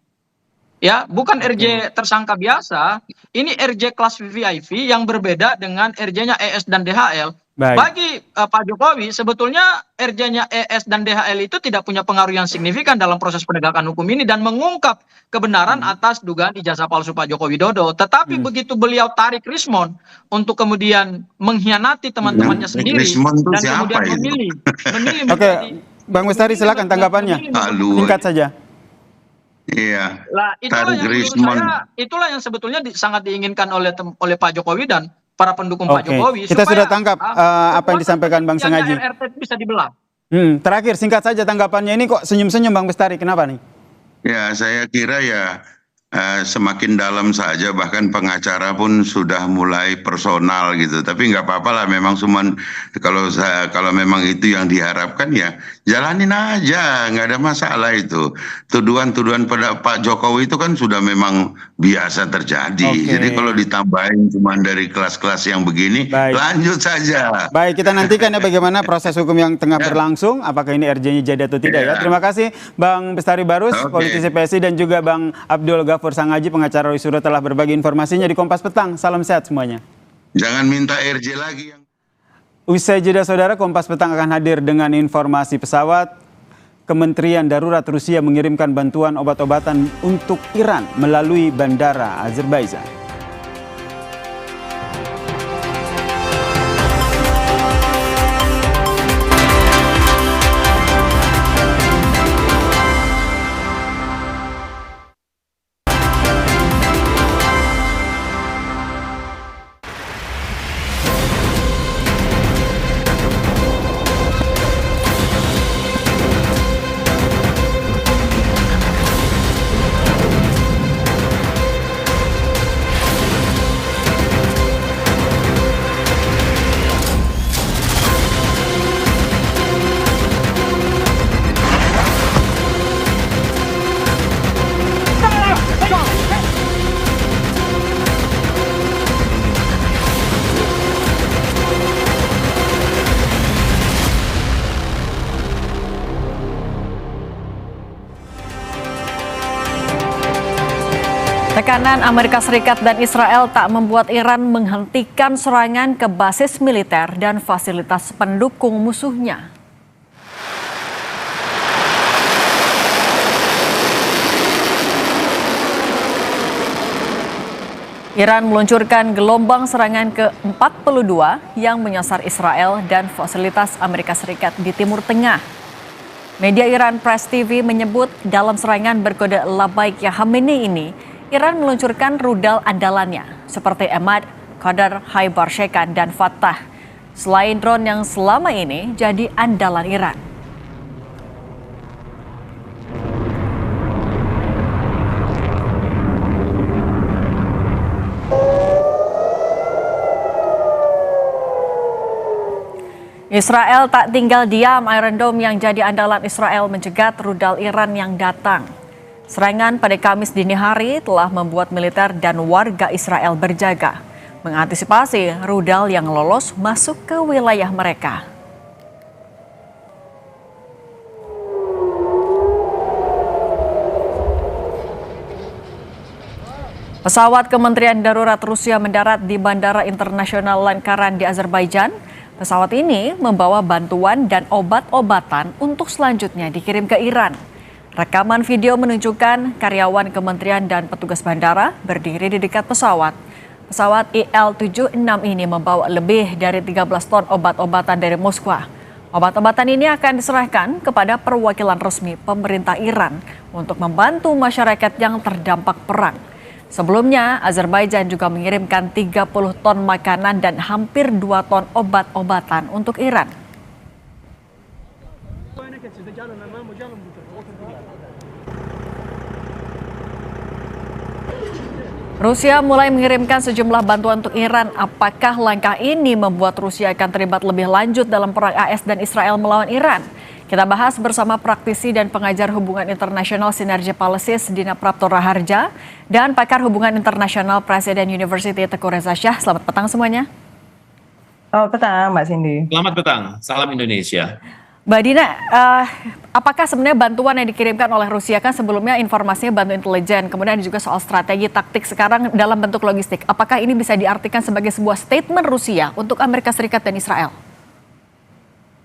Ya, bukan RJ tersangka biasa. Ini RJ kelas VVIP yang berbeda dengan RJ-nya ES dan DHL. Baik. Bagi Pak Jokowi, sebetulnya RJ-nya ES dan DHL itu tidak punya pengaruh yang signifikan dalam proses penegakan hukum ini dan mengungkap kebenaran atas dugaan ijazah palsu Pak Joko Widodo. Tetapi begitu beliau tarik Rismon untuk kemudian mengkhianati teman-temannya sendiri dan kemudian memilih Oke, Bang Bestari silakan tanggapannya. Singkat saja. Iya. Lah, itulah yang sebetulnya sangat diinginkan oleh Pak Jokowi dan para pendukung Pak Jokowi. Kita sudah tangkap apa yang disampaikan Bang Sangaji. RRT bisa dibelah. Terakhir singkat saja tanggapannya, ini kok senyum-senyum Bang Bestari, kenapa nih? Ya, saya kira ya semakin dalam saja, bahkan pengacara pun sudah mulai personal gitu. Tapi nggak apa-apa lah, memang cuman kalau memang itu yang diharapkan ya jalanin aja, nggak ada masalah itu. Tuduhan-tuduhan pada Pak Jokowi itu kan sudah memang biasa terjadi. Jadi kalau ditambahin cuman dari kelas-kelas yang begini, lanjut saja. Baik, kita nantikan ya bagaimana proses hukum yang tengah berlangsung, apakah ini RJ-nya jadi atau tidak ya. Terima kasih Bang Bestari Barus, politisi PSI, dan juga Bang Abdul Ghafur Sangaji, pengacara Roy Suryo, telah berbagi informasinya di Kompas Petang. Salam sehat semuanya. Jangan minta RJ lagi. Usai jeda saudara, Kompas Petang akan hadir dengan informasi pesawat. Kementerian Darurat Rusia mengirimkan bantuan obat-obatan untuk Iran melalui bandara Azerbaijan. Tekanan Amerika Serikat dan Israel tak membuat Iran menghentikan serangan ke basis militer dan fasilitas pendukung musuhnya. Iran meluncurkan gelombang serangan ke-42 yang menyasar Israel dan fasilitas Amerika Serikat di Timur Tengah. Media Iran Press TV menyebut dalam serangan berkode Labaik Ya Khamenei ini, Iran meluncurkan rudal andalannya seperti Emad, Qadar, Haibar Shekan, dan Fattah. Selain drone yang selama ini jadi andalan Iran. Israel tak tinggal diam, Iron Dome yang jadi andalan Israel mencegat rudal Iran yang datang. Serangan pada Kamis dini hari telah membuat militer dan warga Israel berjaga, mengantisipasi rudal yang lolos masuk ke wilayah mereka. Pesawat Kementerian Darurat Rusia mendarat di Bandara Internasional Lankaran di Azerbaijan. Pesawat ini membawa bantuan dan obat-obatan untuk selanjutnya dikirim ke Iran. Rekaman video menunjukkan karyawan kementerian dan petugas bandara berdiri di dekat pesawat. Pesawat IL-76 ini membawa lebih dari 13 ton obat-obatan dari Moskwa. Obat-obatan ini akan diserahkan kepada perwakilan resmi pemerintah Iran untuk membantu masyarakat yang terdampak perang. Sebelumnya, Azerbaijan juga mengirimkan 30 ton makanan dan hampir 2 ton obat-obatan untuk Iran. Rusia mulai mengirimkan sejumlah bantuan untuk Iran. Apakah langkah ini membuat Rusia akan terlibat lebih lanjut dalam perang AS dan Israel melawan Iran? Kita bahas bersama praktisi dan pengajar hubungan internasional Sinergi Policies Dina Prapto Raharja dan pakar hubungan internasional Presiden University Teguh Reza Shah. Selamat petang semuanya. Selamat petang Mbak Cindy. Selamat petang, salam Indonesia. Mbak Dina, apakah sebenarnya bantuan yang dikirimkan oleh Rusia, kan sebelumnya informasinya bantu intelijen, kemudian juga soal strategi taktik, sekarang dalam bentuk logistik. Apakah ini bisa diartikan sebagai sebuah statement Rusia untuk Amerika Serikat dan Israel?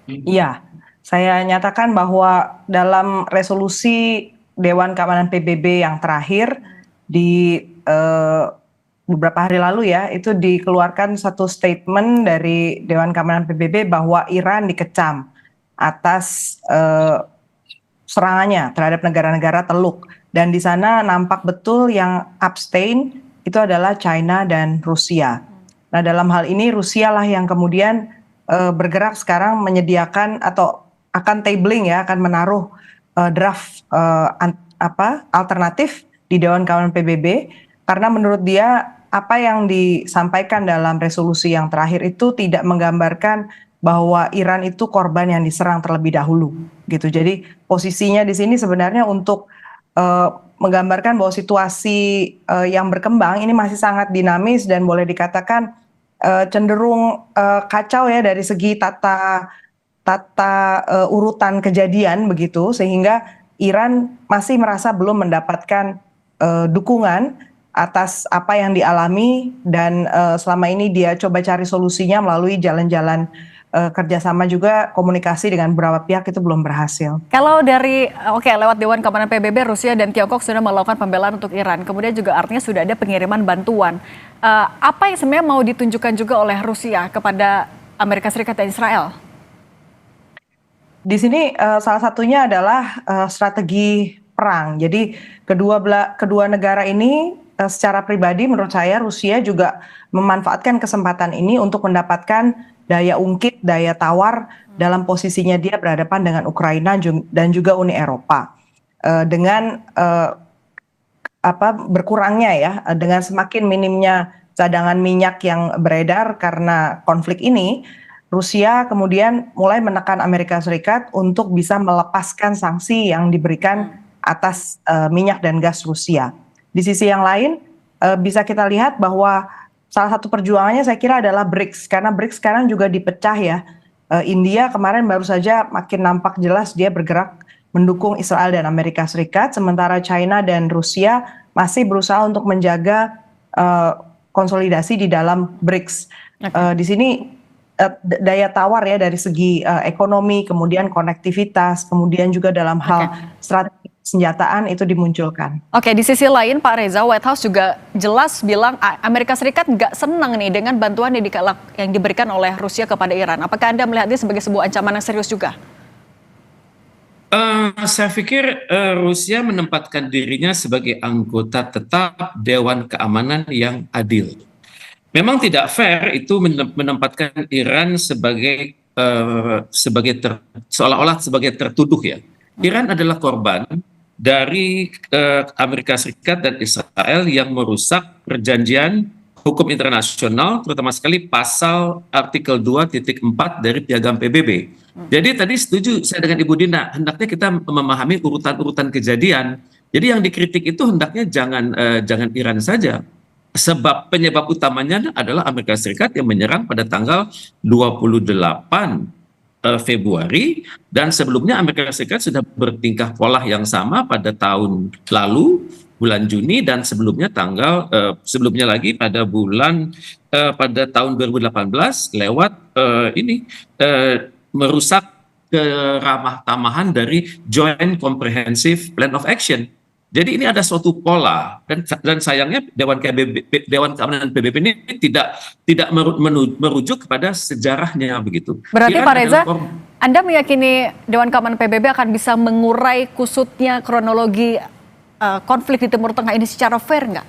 Iya. Saya nyatakan bahwa dalam resolusi Dewan Keamanan PBB yang terakhir di beberapa hari lalu ya, itu dikeluarkan satu statement dari Dewan Keamanan PBB bahwa Iran dikecam atas serangannya terhadap negara-negara Teluk. Dan di sana nampak betul yang abstain itu adalah China dan Rusia. Nah, dalam hal ini Rusia lah yang kemudian bergerak sekarang menyediakan atau akan tabling ya, akan menaruh draft alternatif di Dewan Keamanan PBB karena menurut dia apa yang disampaikan dalam resolusi yang terakhir itu tidak menggambarkan bahwa Iran itu korban yang diserang terlebih dahulu gitu. Jadi posisinya di sini sebenarnya untuk menggambarkan bahwa situasi yang berkembang ini masih sangat dinamis dan boleh dikatakan cenderung kacau ya dari segi tata urutan kejadian begitu, sehingga Iran masih merasa belum mendapatkan dukungan atas apa yang dialami dan selama ini dia coba cari solusinya melalui jalan-jalan kerjasama juga komunikasi dengan beberapa pihak itu belum berhasil. Kalau dari lewat Dewan Keamanan PBB, Rusia dan Tiongkok sudah melakukan pembelaan untuk Iran, kemudian juga artinya sudah ada pengiriman bantuan. Apa yang sebenarnya mau ditunjukkan juga oleh Rusia kepada Amerika Serikat dan Israel? Di sini salah satunya adalah strategi perang. Jadi kedua negara ini secara pribadi menurut saya Rusia juga memanfaatkan kesempatan ini untuk mendapatkan daya ungkit, daya tawar dalam posisinya dia berhadapan dengan Ukraina dan juga Uni Eropa. Dengan berkurangnya ya, dengan semakin minimnya cadangan minyak yang beredar karena konflik ini, Rusia kemudian mulai menekan Amerika Serikat untuk bisa melepaskan sanksi yang diberikan atas minyak dan gas Rusia. Di sisi yang lain bisa kita lihat bahwa salah satu perjuangannya saya kira adalah BRICS, karena BRICS sekarang juga dipecah ya. India kemarin baru saja makin nampak jelas dia bergerak mendukung Israel dan Amerika Serikat, sementara China dan Rusia masih berusaha untuk menjaga konsolidasi di dalam BRICS. Di sini daya tawar ya dari segi ekonomi, kemudian konektivitas, kemudian juga dalam hal strategi senjataan itu dimunculkan. Oke, di sisi lain Pak Reza, White House juga jelas bilang Amerika Serikat nggak senang nih dengan bantuan yang diberikan oleh Rusia kepada Iran. Apakah Anda melihat ini sebagai sebuah ancaman yang serius juga? Saya pikir Rusia menempatkan dirinya sebagai anggota tetap Dewan Keamanan yang adil. Memang tidak fair itu menempatkan Iran sebagai seolah-olah sebagai tertuduh ya. Iran adalah korban dari Amerika Serikat dan Israel yang merusak perjanjian hukum internasional, terutama sekali pasal artikel 2.4 dari Piagam PBB. Jadi tadi setuju saya dengan Ibu Dina, hendaknya kita memahami urutan-urutan kejadian. Jadi yang dikritik itu hendaknya jangan Iran saja. Sebab penyebab utamanya adalah Amerika Serikat yang menyerang pada tanggal 28 Februari, dan sebelumnya Amerika Serikat sudah bertingkah pola yang sama pada tahun lalu bulan Juni, dan sebelumnya sebelumnya lagi pada tahun 2018 lewat merusak keramah tamahan dari Joint Comprehensive Plan of Action. Jadi ini ada suatu pola, dan sayangnya Dewan Keamanan PBB ini tidak merujuk kepada sejarahnya begitu. Berarti Pak Reza, Anda meyakini Dewan Keamanan PBB akan bisa mengurai kusutnya kronologi konflik di Timur Tengah ini secara fair nggak?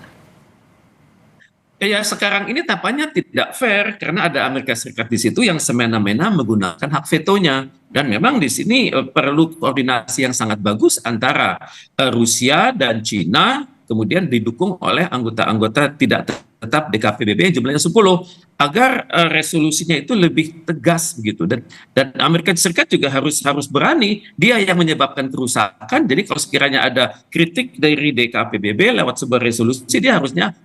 Ya, sekarang ini tampaknya tidak fair karena ada Amerika Serikat di situ yang semena-mena menggunakan hak vetonya, dan memang di sini perlu koordinasi yang sangat bagus antara Rusia dan Cina, kemudian didukung oleh anggota-anggota tidak tetap DKPBB jumlahnya 10, agar resolusinya itu lebih tegas begitu, dan Amerika Serikat juga harus berani, dia yang menyebabkan kerusakan. Jadi kalau sekiranya ada kritik dari DKPBB lewat sebuah resolusi, dia harusnya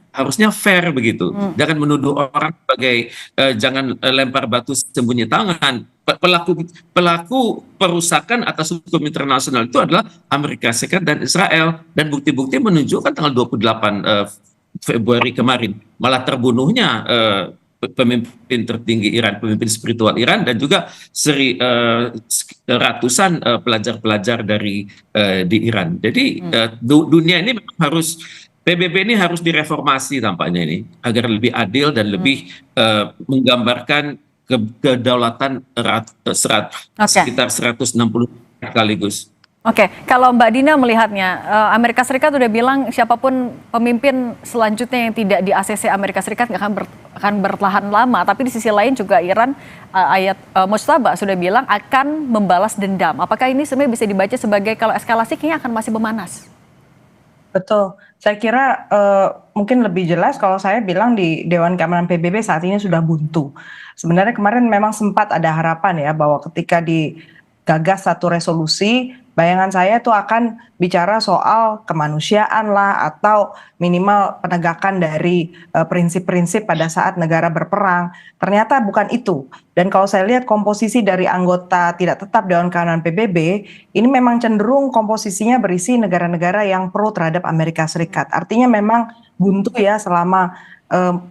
fair begitu. Jangan menuduh orang sebagai jangan lempar batu sembunyi tangan. Pelaku perusakan atas hukum internasional itu adalah Amerika Serikat dan Israel, dan bukti-bukti menunjukkan tanggal 28 Februari kemarin malah terbunuhnya pemimpin tertinggi Iran, pemimpin spiritual Iran, dan juga ratusan pelajar-pelajar di Iran. Jadi dunia ini memang PBB ini harus direformasi tampaknya ini, agar lebih adil dan lebih menggambarkan kedaulatan sekitar 160 sekaligus. Oke, kalau Mbak Dina melihatnya, Amerika Serikat udah bilang siapapun pemimpin selanjutnya yang tidak di ACC Amerika Serikat nggak akan bertahan lama. Tapi di sisi lain juga Iran, Mujtaba sudah bilang akan membalas dendam. Apakah ini sebenarnya bisa dibaca sebagai kalau eskalasi kayaknya akan masih memanas? Betul, saya kira mungkin lebih jelas kalau saya bilang di Dewan Keamanan PBB saat ini sudah buntu. Sebenarnya kemarin memang sempat ada harapan ya bahwa ketika digagas satu resolusi, bayangan saya itu akan bicara soal kemanusiaan lah, atau minimal penegakan dari prinsip-prinsip pada saat negara berperang. Ternyata bukan itu. Dan kalau saya lihat komposisi dari anggota tidak tetap Dewan Keamanan PBB, ini memang cenderung komposisinya berisi negara-negara yang pro terhadap Amerika Serikat. Artinya memang buntu ya selama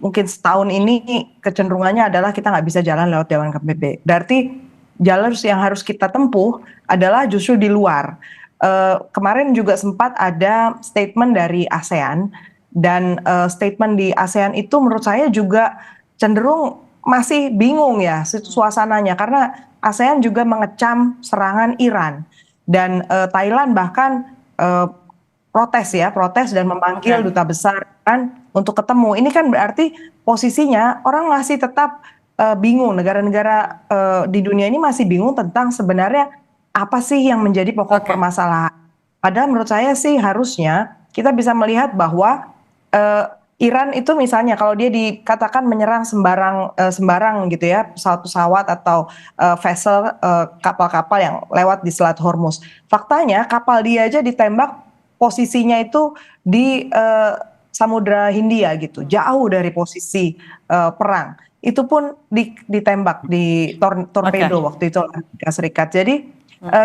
mungkin setahun ini, kecenderungannya adalah kita nggak bisa jalan lewat Dewan Keamanan PBB. Berarti jalur yang harus kita tempuh adalah justru di luar. Kemarin juga sempat ada statement dari ASEAN, dan statement di ASEAN itu menurut saya juga cenderung masih bingung ya suasananya, karena ASEAN juga mengecam serangan Iran, dan Thailand bahkan protes dan memanggil duta besar Iran untuk ketemu. Ini kan berarti posisinya orang masih tetap bingung, negara-negara di dunia ini masih bingung tentang sebenarnya apa sih yang menjadi pokok permasalahan. Padahal menurut saya sih harusnya kita bisa melihat bahwa Iran itu misalnya kalau dia dikatakan menyerang sembarang gitu ya, pesawat-pesawat atau vessel, kapal-kapal yang lewat di Selat Hormuz. Faktanya kapal dia aja ditembak posisinya itu di Samudra Hindia gitu, jauh dari posisi perang. Itu pun ditembak di torpedo waktu itu Amerika Serikat. Jadi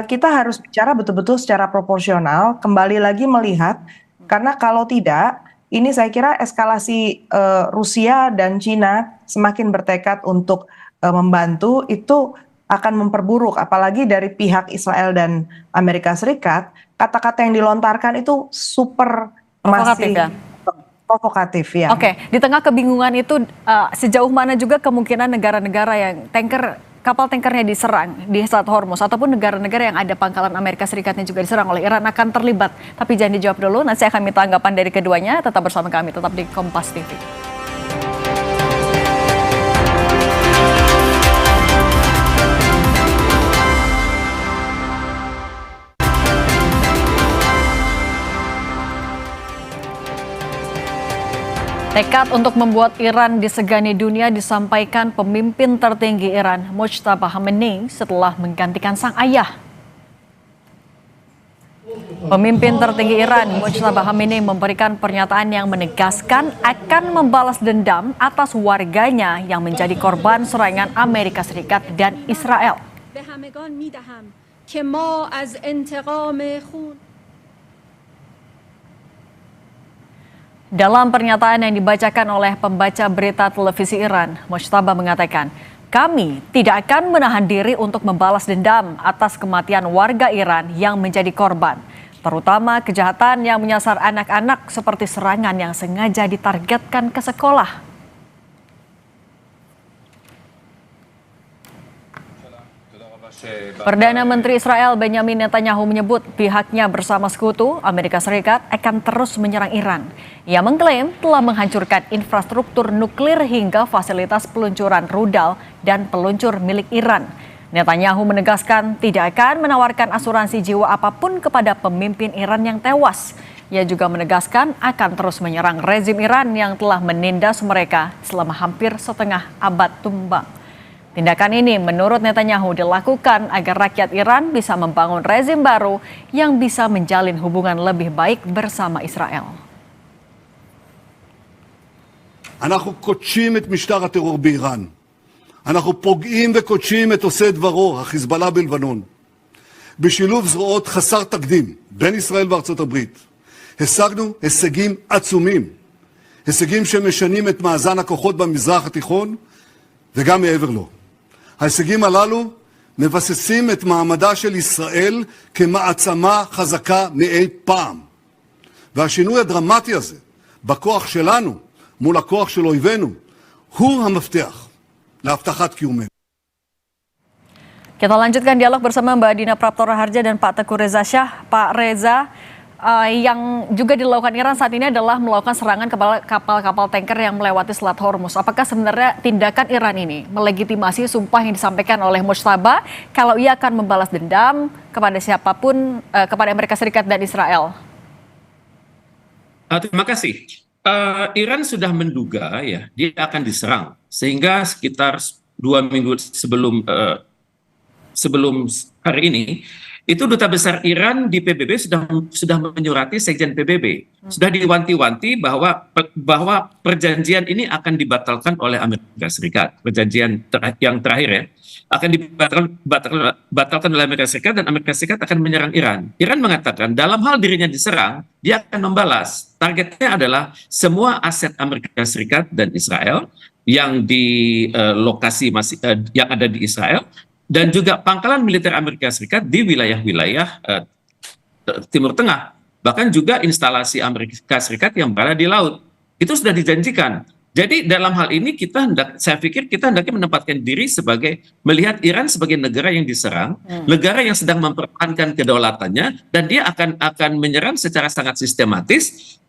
kita harus bicara betul-betul secara proporsional, kembali lagi melihat, karena kalau tidak, ini saya kira eskalasi Rusia dan Cina semakin bertekad untuk membantu, itu akan memperburuk, apalagi dari pihak Israel dan Amerika Serikat, kata-kata yang dilontarkan itu super masih provokatif ya. Oke, di tengah kebingungan itu sejauh mana juga kemungkinan negara-negara yang tanker kapal tankernya diserang di Selat Hormuz ataupun negara-negara yang ada pangkalan Amerika Serikatnya juga diserang oleh Iran akan terlibat. Tapi jangan dijawab dulu, nanti saya akan minta tanggapan dari keduanya. Tetap bersama kami, tetap di Kompas TV. Tekad untuk membuat Iran disegani dunia disampaikan pemimpin tertinggi Iran, Mojtaba Khamenei, setelah menggantikan sang ayah. Pemimpin tertinggi Iran, Mojtaba Khamenei, memberikan pernyataan yang menegaskan akan membalas dendam atas warganya yang menjadi korban serangan Amerika Serikat dan Israel. Dalam pernyataan yang dibacakan oleh pembaca berita televisi Iran, Mojtaba mengatakan, "Kami tidak akan menahan diri untuk membalas dendam atas kematian warga Iran yang menjadi korban, terutama kejahatan yang menyasar anak-anak seperti serangan yang sengaja ditargetkan ke sekolah." Perdana Menteri Israel Benjamin Netanyahu menyebut pihaknya bersama sekutu Amerika Serikat akan terus menyerang Iran. Ia mengklaim telah menghancurkan infrastruktur nuklir hingga fasilitas peluncuran rudal dan peluncur milik Iran. Netanyahu menegaskan tidak akan menawarkan asuransi jiwa apapun kepada pemimpin Iran yang tewas. Ia juga menegaskan akan terus menyerang rezim Iran yang telah menindas mereka selama hampir setengah abad tumbang. Tindakan ini menurut Netanyahu dilakukan agar rakyat Iran bisa membangun rezim baru yang bisa menjalin hubungan lebih baik bersama Israel. אנחנו קודשים את משטר הטרור באיראן. אנחנו פוגעים וקודשים את עושה דברו, החיזבאללה בלבנון. בשילוב זרועות חסר תקדים בין ישראל וארצות הברית, השגנו הישגים עצומים. הישגים שמשנים את מאזן הכוחות במזרח התיכון וגם מעבר לו. ההישגים הללו מבססים את מעמדה של ישראל כמעצמה חזקה מאי פעם. והשינוי הדרמטי הזה בכוח שלנו מול הכוח של אויבינו הוא המפתח להבטחת קיומנו. Kita lanjutkan dialog bersama Mbak Dina Prapto Raharja dan Pak Teguh Reza Shah. Pak Reza, yang juga dilakukan Iran saat ini adalah melakukan serangan kepada kapal-kapal tanker yang melewati Selat Hormuz. Apakah sebenarnya tindakan Iran ini melegitimasi sumpah yang disampaikan oleh Mojtaba kalau ia akan membalas dendam kepada siapapun, kepada Amerika Serikat dan Israel? Terima kasih. Iran sudah menduga ya dia akan diserang, sehingga sekitar 2 minggu sebelum hari ini, itu Duta Besar Iran di PBB sudah menyurati Sekjen PBB, sudah diwanti-wanti bahwa perjanjian ini akan dibatalkan oleh Amerika Serikat. Perjanjian yang terakhir ya akan dibatalkan oleh Amerika Serikat, dan Amerika Serikat akan menyerang Iran. Iran mengatakan dalam hal dirinya diserang, dia akan membalas. Targetnya adalah semua aset Amerika Serikat dan Israel yang di lokasi yang ada di Israel, dan juga pangkalan militer Amerika Serikat di wilayah-wilayah Timur Tengah, bahkan juga instalasi Amerika Serikat yang berada di laut. Itu sudah dijanjikan. Jadi dalam hal ini saya pikir kita hendaknya menempatkan diri sebagai melihat Iran sebagai negara yang diserang, negara yang sedang mempertahankan kedaulatannya, dan dia akan menyerang secara sangat sistematis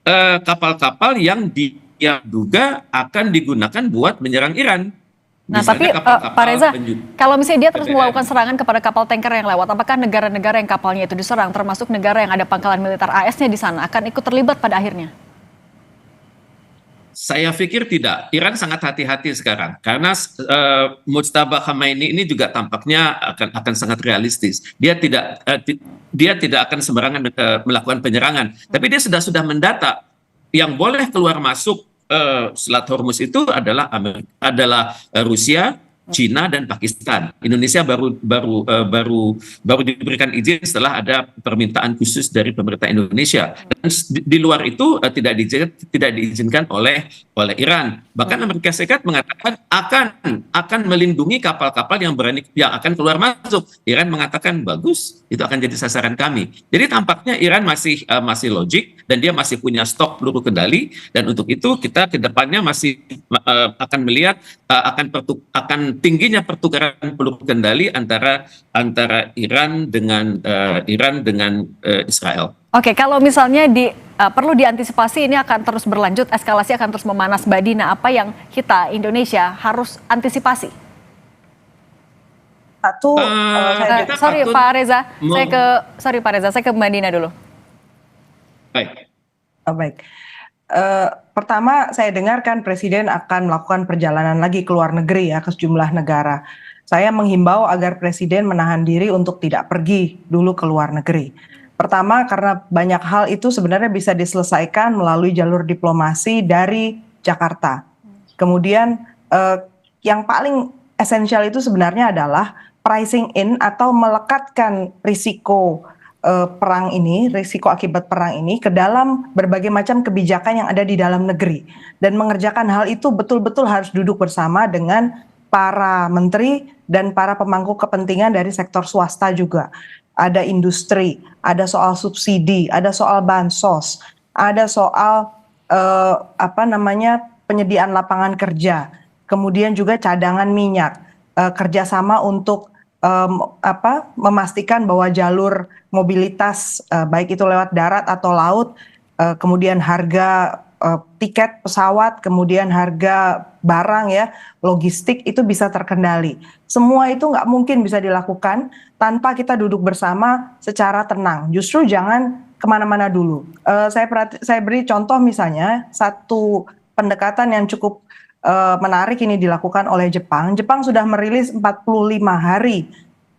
kapal-kapal yang dia duga akan digunakan buat menyerang Iran. Nah, tapi Pak Reza, kalau misalnya dia terus melakukan serangan kepada kapal tanker yang lewat, apakah negara-negara yang kapalnya itu diserang, termasuk negara yang ada pangkalan militer AS-nya di sana, akan ikut terlibat pada akhirnya? Saya pikir tidak. Iran sangat hati-hati sekarang karena Mojtaba Khamenei ini juga tampaknya akan sangat realistis. Dia tidak akan sembarangan melakukan penyerangan, tapi dia sudah mendata yang boleh keluar masuk Selat Hormuz itu adalah Rusia, Cina, dan Pakistan. Indonesia baru diberikan izin setelah ada permintaan khusus dari pemerintah Indonesia. Dan di luar itu tidak diizinkan oleh Iran. Bahkan Amerika Serikat mengatakan akan melindungi kapal-kapal yang akan keluar masuk. Iran mengatakan bagus, itu akan jadi sasaran kami. Jadi tampaknya Iran masih logik, dan dia masih punya stok peluru kendali, dan untuk itu kita ke depannya masih akan melihat akan tingginya pertukaran peluru kendali antara Iran dengan Israel. Oke, kalau misalnya perlu diantisipasi ini akan terus berlanjut, eskalasi akan terus memanas, Mbak Dina, apa yang kita Indonesia harus antisipasi? Satu, sorry Pak Reza, saya ke Mbak Dina dulu. Baik. Baik. Pertama, saya dengarkan Presiden akan melakukan perjalanan lagi ke luar negeri ya, ke sejumlah negara. Saya menghimbau agar Presiden menahan diri untuk tidak pergi dulu ke luar negeri. Pertama, karena banyak hal itu sebenarnya bisa diselesaikan melalui jalur diplomasi dari Jakarta. Kemudian yang paling esensial itu sebenarnya adalah pricing in atau melekatkan risiko perang ini, risiko akibat perang ini ke dalam berbagai macam kebijakan yang ada di dalam negeri. Dan mengerjakan hal itu betul-betul harus duduk bersama dengan para menteri dan para pemangku kepentingan dari sektor swasta juga. Ada industri, ada soal subsidi, ada soal bansos, ada soal penyediaan lapangan kerja, kemudian juga cadangan minyak, kerjasama untuk memastikan bahwa jalur mobilitas baik itu lewat darat atau laut, kemudian harga tiket pesawat, kemudian harga barang ya, logistik itu bisa terkendali. Semua itu nggak mungkin bisa dilakukan tanpa kita duduk bersama secara tenang. Justru jangan kemana-mana dulu. Saya beri contoh misalnya satu pendekatan yang cukup menarik ini dilakukan oleh Jepang. Jepang sudah merilis 45 hari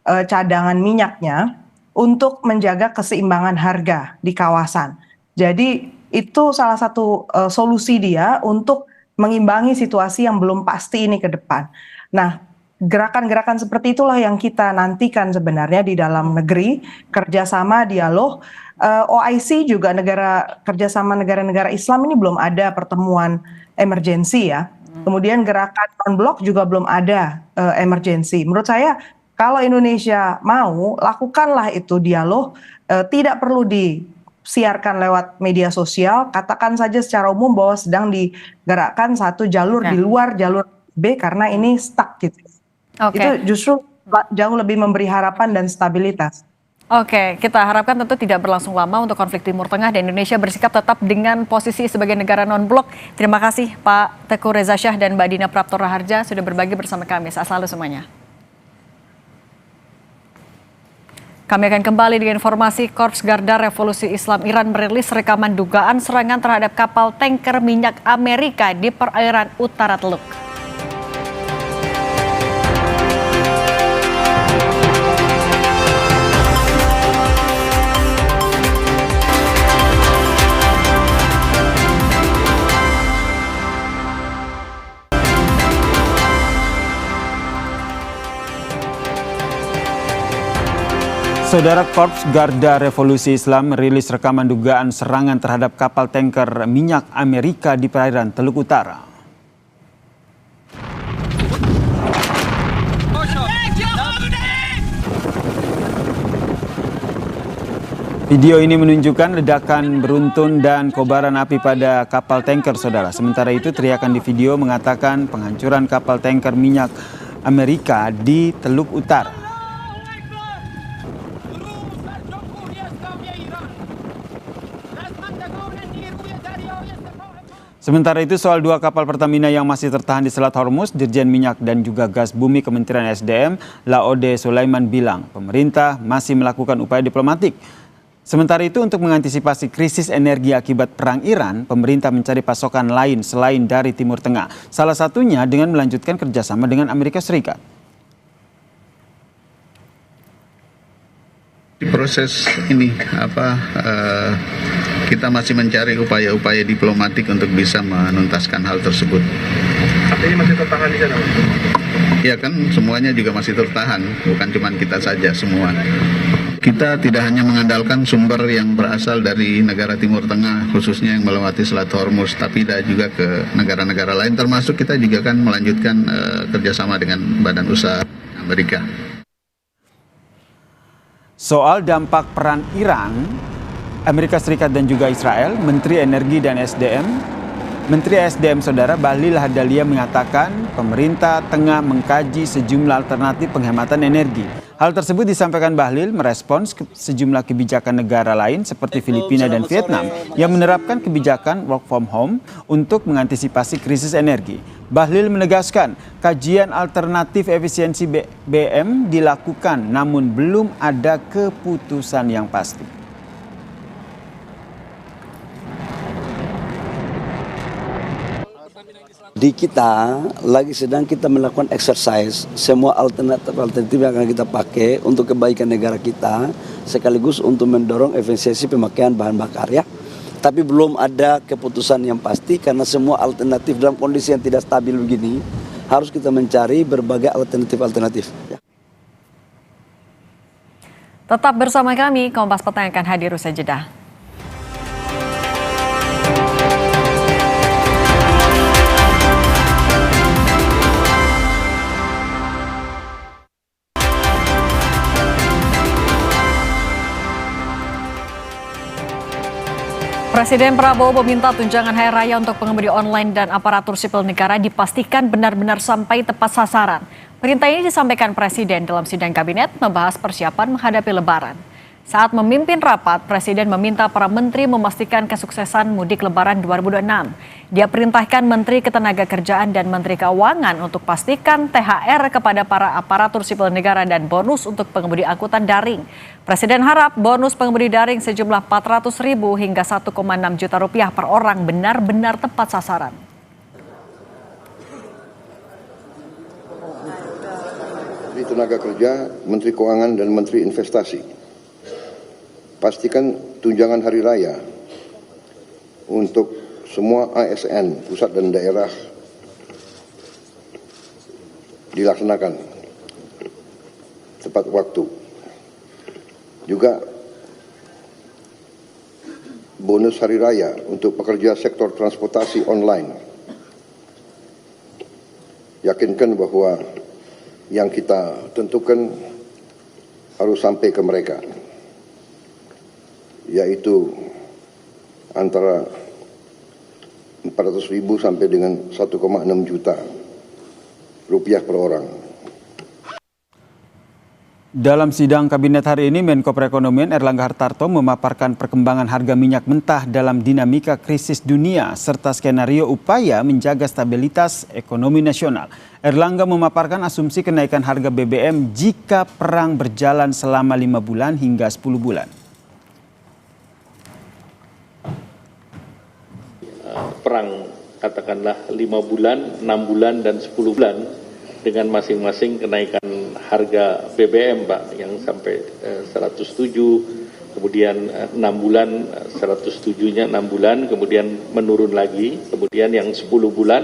cadangan minyaknya untuk menjaga keseimbangan harga di kawasan. Jadi itu salah satu solusi dia untuk mengimbangi situasi yang belum pasti ini ke depan. Nah, gerakan-gerakan seperti itulah yang kita nantikan sebenarnya di dalam negeri, kerjasama, dialog. OIC juga kerjasama negara-negara Islam ini belum ada pertemuan emergensi ya. Kemudian gerakan non-blok juga belum ada emergensi. Menurut saya kalau Indonesia mau, lakukanlah itu dialog, tidak perlu disiarkan lewat media sosial, katakan saja secara umum bahwa sedang digerakkan satu jalur di luar jalur B karena ini stuck gitu. Itu justru jauh lebih memberi harapan dan stabilitas. Oke, kita harapkan tentu tidak berlangsung lama untuk konflik Timur Tengah dan Indonesia bersikap tetap dengan posisi sebagai negara non-blok. Terima kasih Pak Teguh Reza Shah dan Mbak Dina Prapto Raharja sudah berbagi bersama kami. Sehat selalu semuanya. Kami akan kembali dengan informasi. Korps Garda Revolusi Islam Iran merilis rekaman dugaan serangan terhadap kapal tanker minyak Amerika di perairan utara Teluk. Saudara, Korps Garda Revolusi Islam merilis rekaman dugaan serangan terhadap kapal tanker minyak Amerika di perairan Teluk Utara. Video ini menunjukkan ledakan beruntun dan kobaran api pada kapal tanker, saudara. Sementara itu, teriakan di video mengatakan penghancuran kapal tanker minyak Amerika di Teluk Utara. Sementara itu, soal dua kapal Pertamina yang masih tertahan di Selat Hormuz, Dirjen Minyak dan juga Gas Bumi Kementerian SDM, Laode Sulaiman bilang, pemerintah masih melakukan upaya diplomatik. Sementara itu, untuk mengantisipasi krisis energi akibat perang Iran, pemerintah mencari pasokan lain selain dari Timur Tengah. Salah satunya dengan melanjutkan kerjasama dengan Amerika Serikat. Di proses ini kita masih mencari upaya-upaya diplomatik untuk bisa menuntaskan hal tersebut. Artinya masih tertahan di sana? Ya kan, semuanya juga masih tertahan, bukan cuma kita saja, semua. Kita tidak hanya mengandalkan sumber yang berasal dari negara Timur Tengah, khususnya yang melewati Selat Hormuz, tapi juga ke negara-negara lain, termasuk kita juga kan melanjutkan kerjasama dengan Badan Usaha Amerika. Soal dampak perang Iran, Amerika Serikat dan juga Israel, Menteri Energi dan SDM Menteri SDM Saudara Bahlil Lahadalia mengatakan pemerintah tengah mengkaji sejumlah alternatif penghematan energi. Hal tersebut disampaikan Bahlil merespons sejumlah kebijakan negara lain seperti Filipina dan Vietnam yang menerapkan kebijakan work from home untuk mengantisipasi krisis energi. Bahlil menegaskan kajian alternatif efisiensi BBM dilakukan namun belum ada keputusan yang pasti. Di kita lagi sedang kita melakukan exercise semua alternatif yang akan kita pakai untuk kebaikan negara kita sekaligus untuk mendorong efisiensi pemakaian bahan bakar ya. Tapi belum ada keputusan yang pasti karena semua alternatif dalam kondisi yang tidak stabil begini harus kita mencari berbagai alternatif ya. Tetap bersama kami, Kompas Petang akan hadir usai jeda. Presiden Prabowo meminta tunjangan hari raya untuk pengemudi online dan aparatur sipil negara dipastikan benar-benar sampai tepat sasaran. Perintah ini disampaikan Presiden dalam sidang kabinet membahas persiapan menghadapi Lebaran. Saat memimpin rapat, Presiden meminta para menteri memastikan kesuksesan mudik Lebaran 2026. Dia perintahkan Menteri Ketenagakerjaan dan Menteri Keuangan untuk pastikan THR kepada para aparatur sipil negara dan bonus untuk pengemudi angkutan daring. Presiden harap bonus pengemudi daring sejumlah 400.000 hingga 1,6 juta rupiah per orang benar-benar tepat sasaran. Menteri Tenaga Kerja, Menteri Keuangan dan Menteri Investasi. Pastikan tunjangan hari raya untuk semua ASN pusat dan daerah dilaksanakan tepat waktu. Juga bonus hari raya untuk pekerja sektor transportasi online. Yakinkan bahwa yang kita tentukan harus sampai ke mereka, yaitu antara 400.000 sampai dengan 1,6 juta rupiah per orang. Dalam sidang kabinet hari ini, Menko Perekonomian Erlangga Hartarto memaparkan perkembangan harga minyak mentah dalam dinamika krisis dunia serta skenario upaya menjaga stabilitas ekonomi nasional. Erlangga memaparkan asumsi kenaikan harga BBM jika perang berjalan selama 5 bulan hingga 10 bulan. Perang katakanlah 5 bulan, 6 bulan, dan 10 bulan dengan masing-masing kenaikan harga BBM Pak yang sampai 107, kemudian 6 bulan 107-nya 6 bulan, kemudian menurun lagi, kemudian yang 10 bulan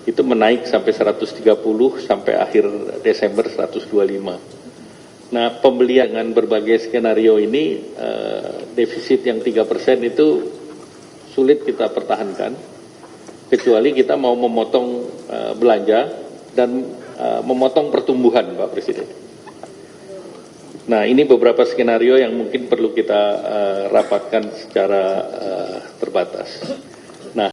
itu menaik sampai 130 sampai akhir Desember 125. Nah, pembelian dengan berbagai skenario ini defisit yang 3% itu sulit kita pertahankan, kecuali kita mau memotong belanja dan memotong pertumbuhan, Pak Presiden. Nah, ini beberapa skenario yang mungkin perlu kita rapatkan secara terbatas. Nah,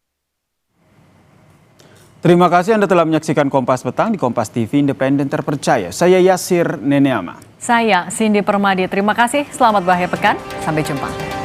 terima kasih Anda telah menyaksikan Kompas Petang di Kompas TV Independen Terpercaya. Saya Yasir Neneama. Saya Cindy Permadi. Terima kasih. Selamat berakhir pekan. Sampai jumpa.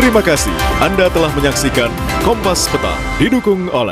Terima kasih Anda telah menyaksikan Kompas Petang, didukung oleh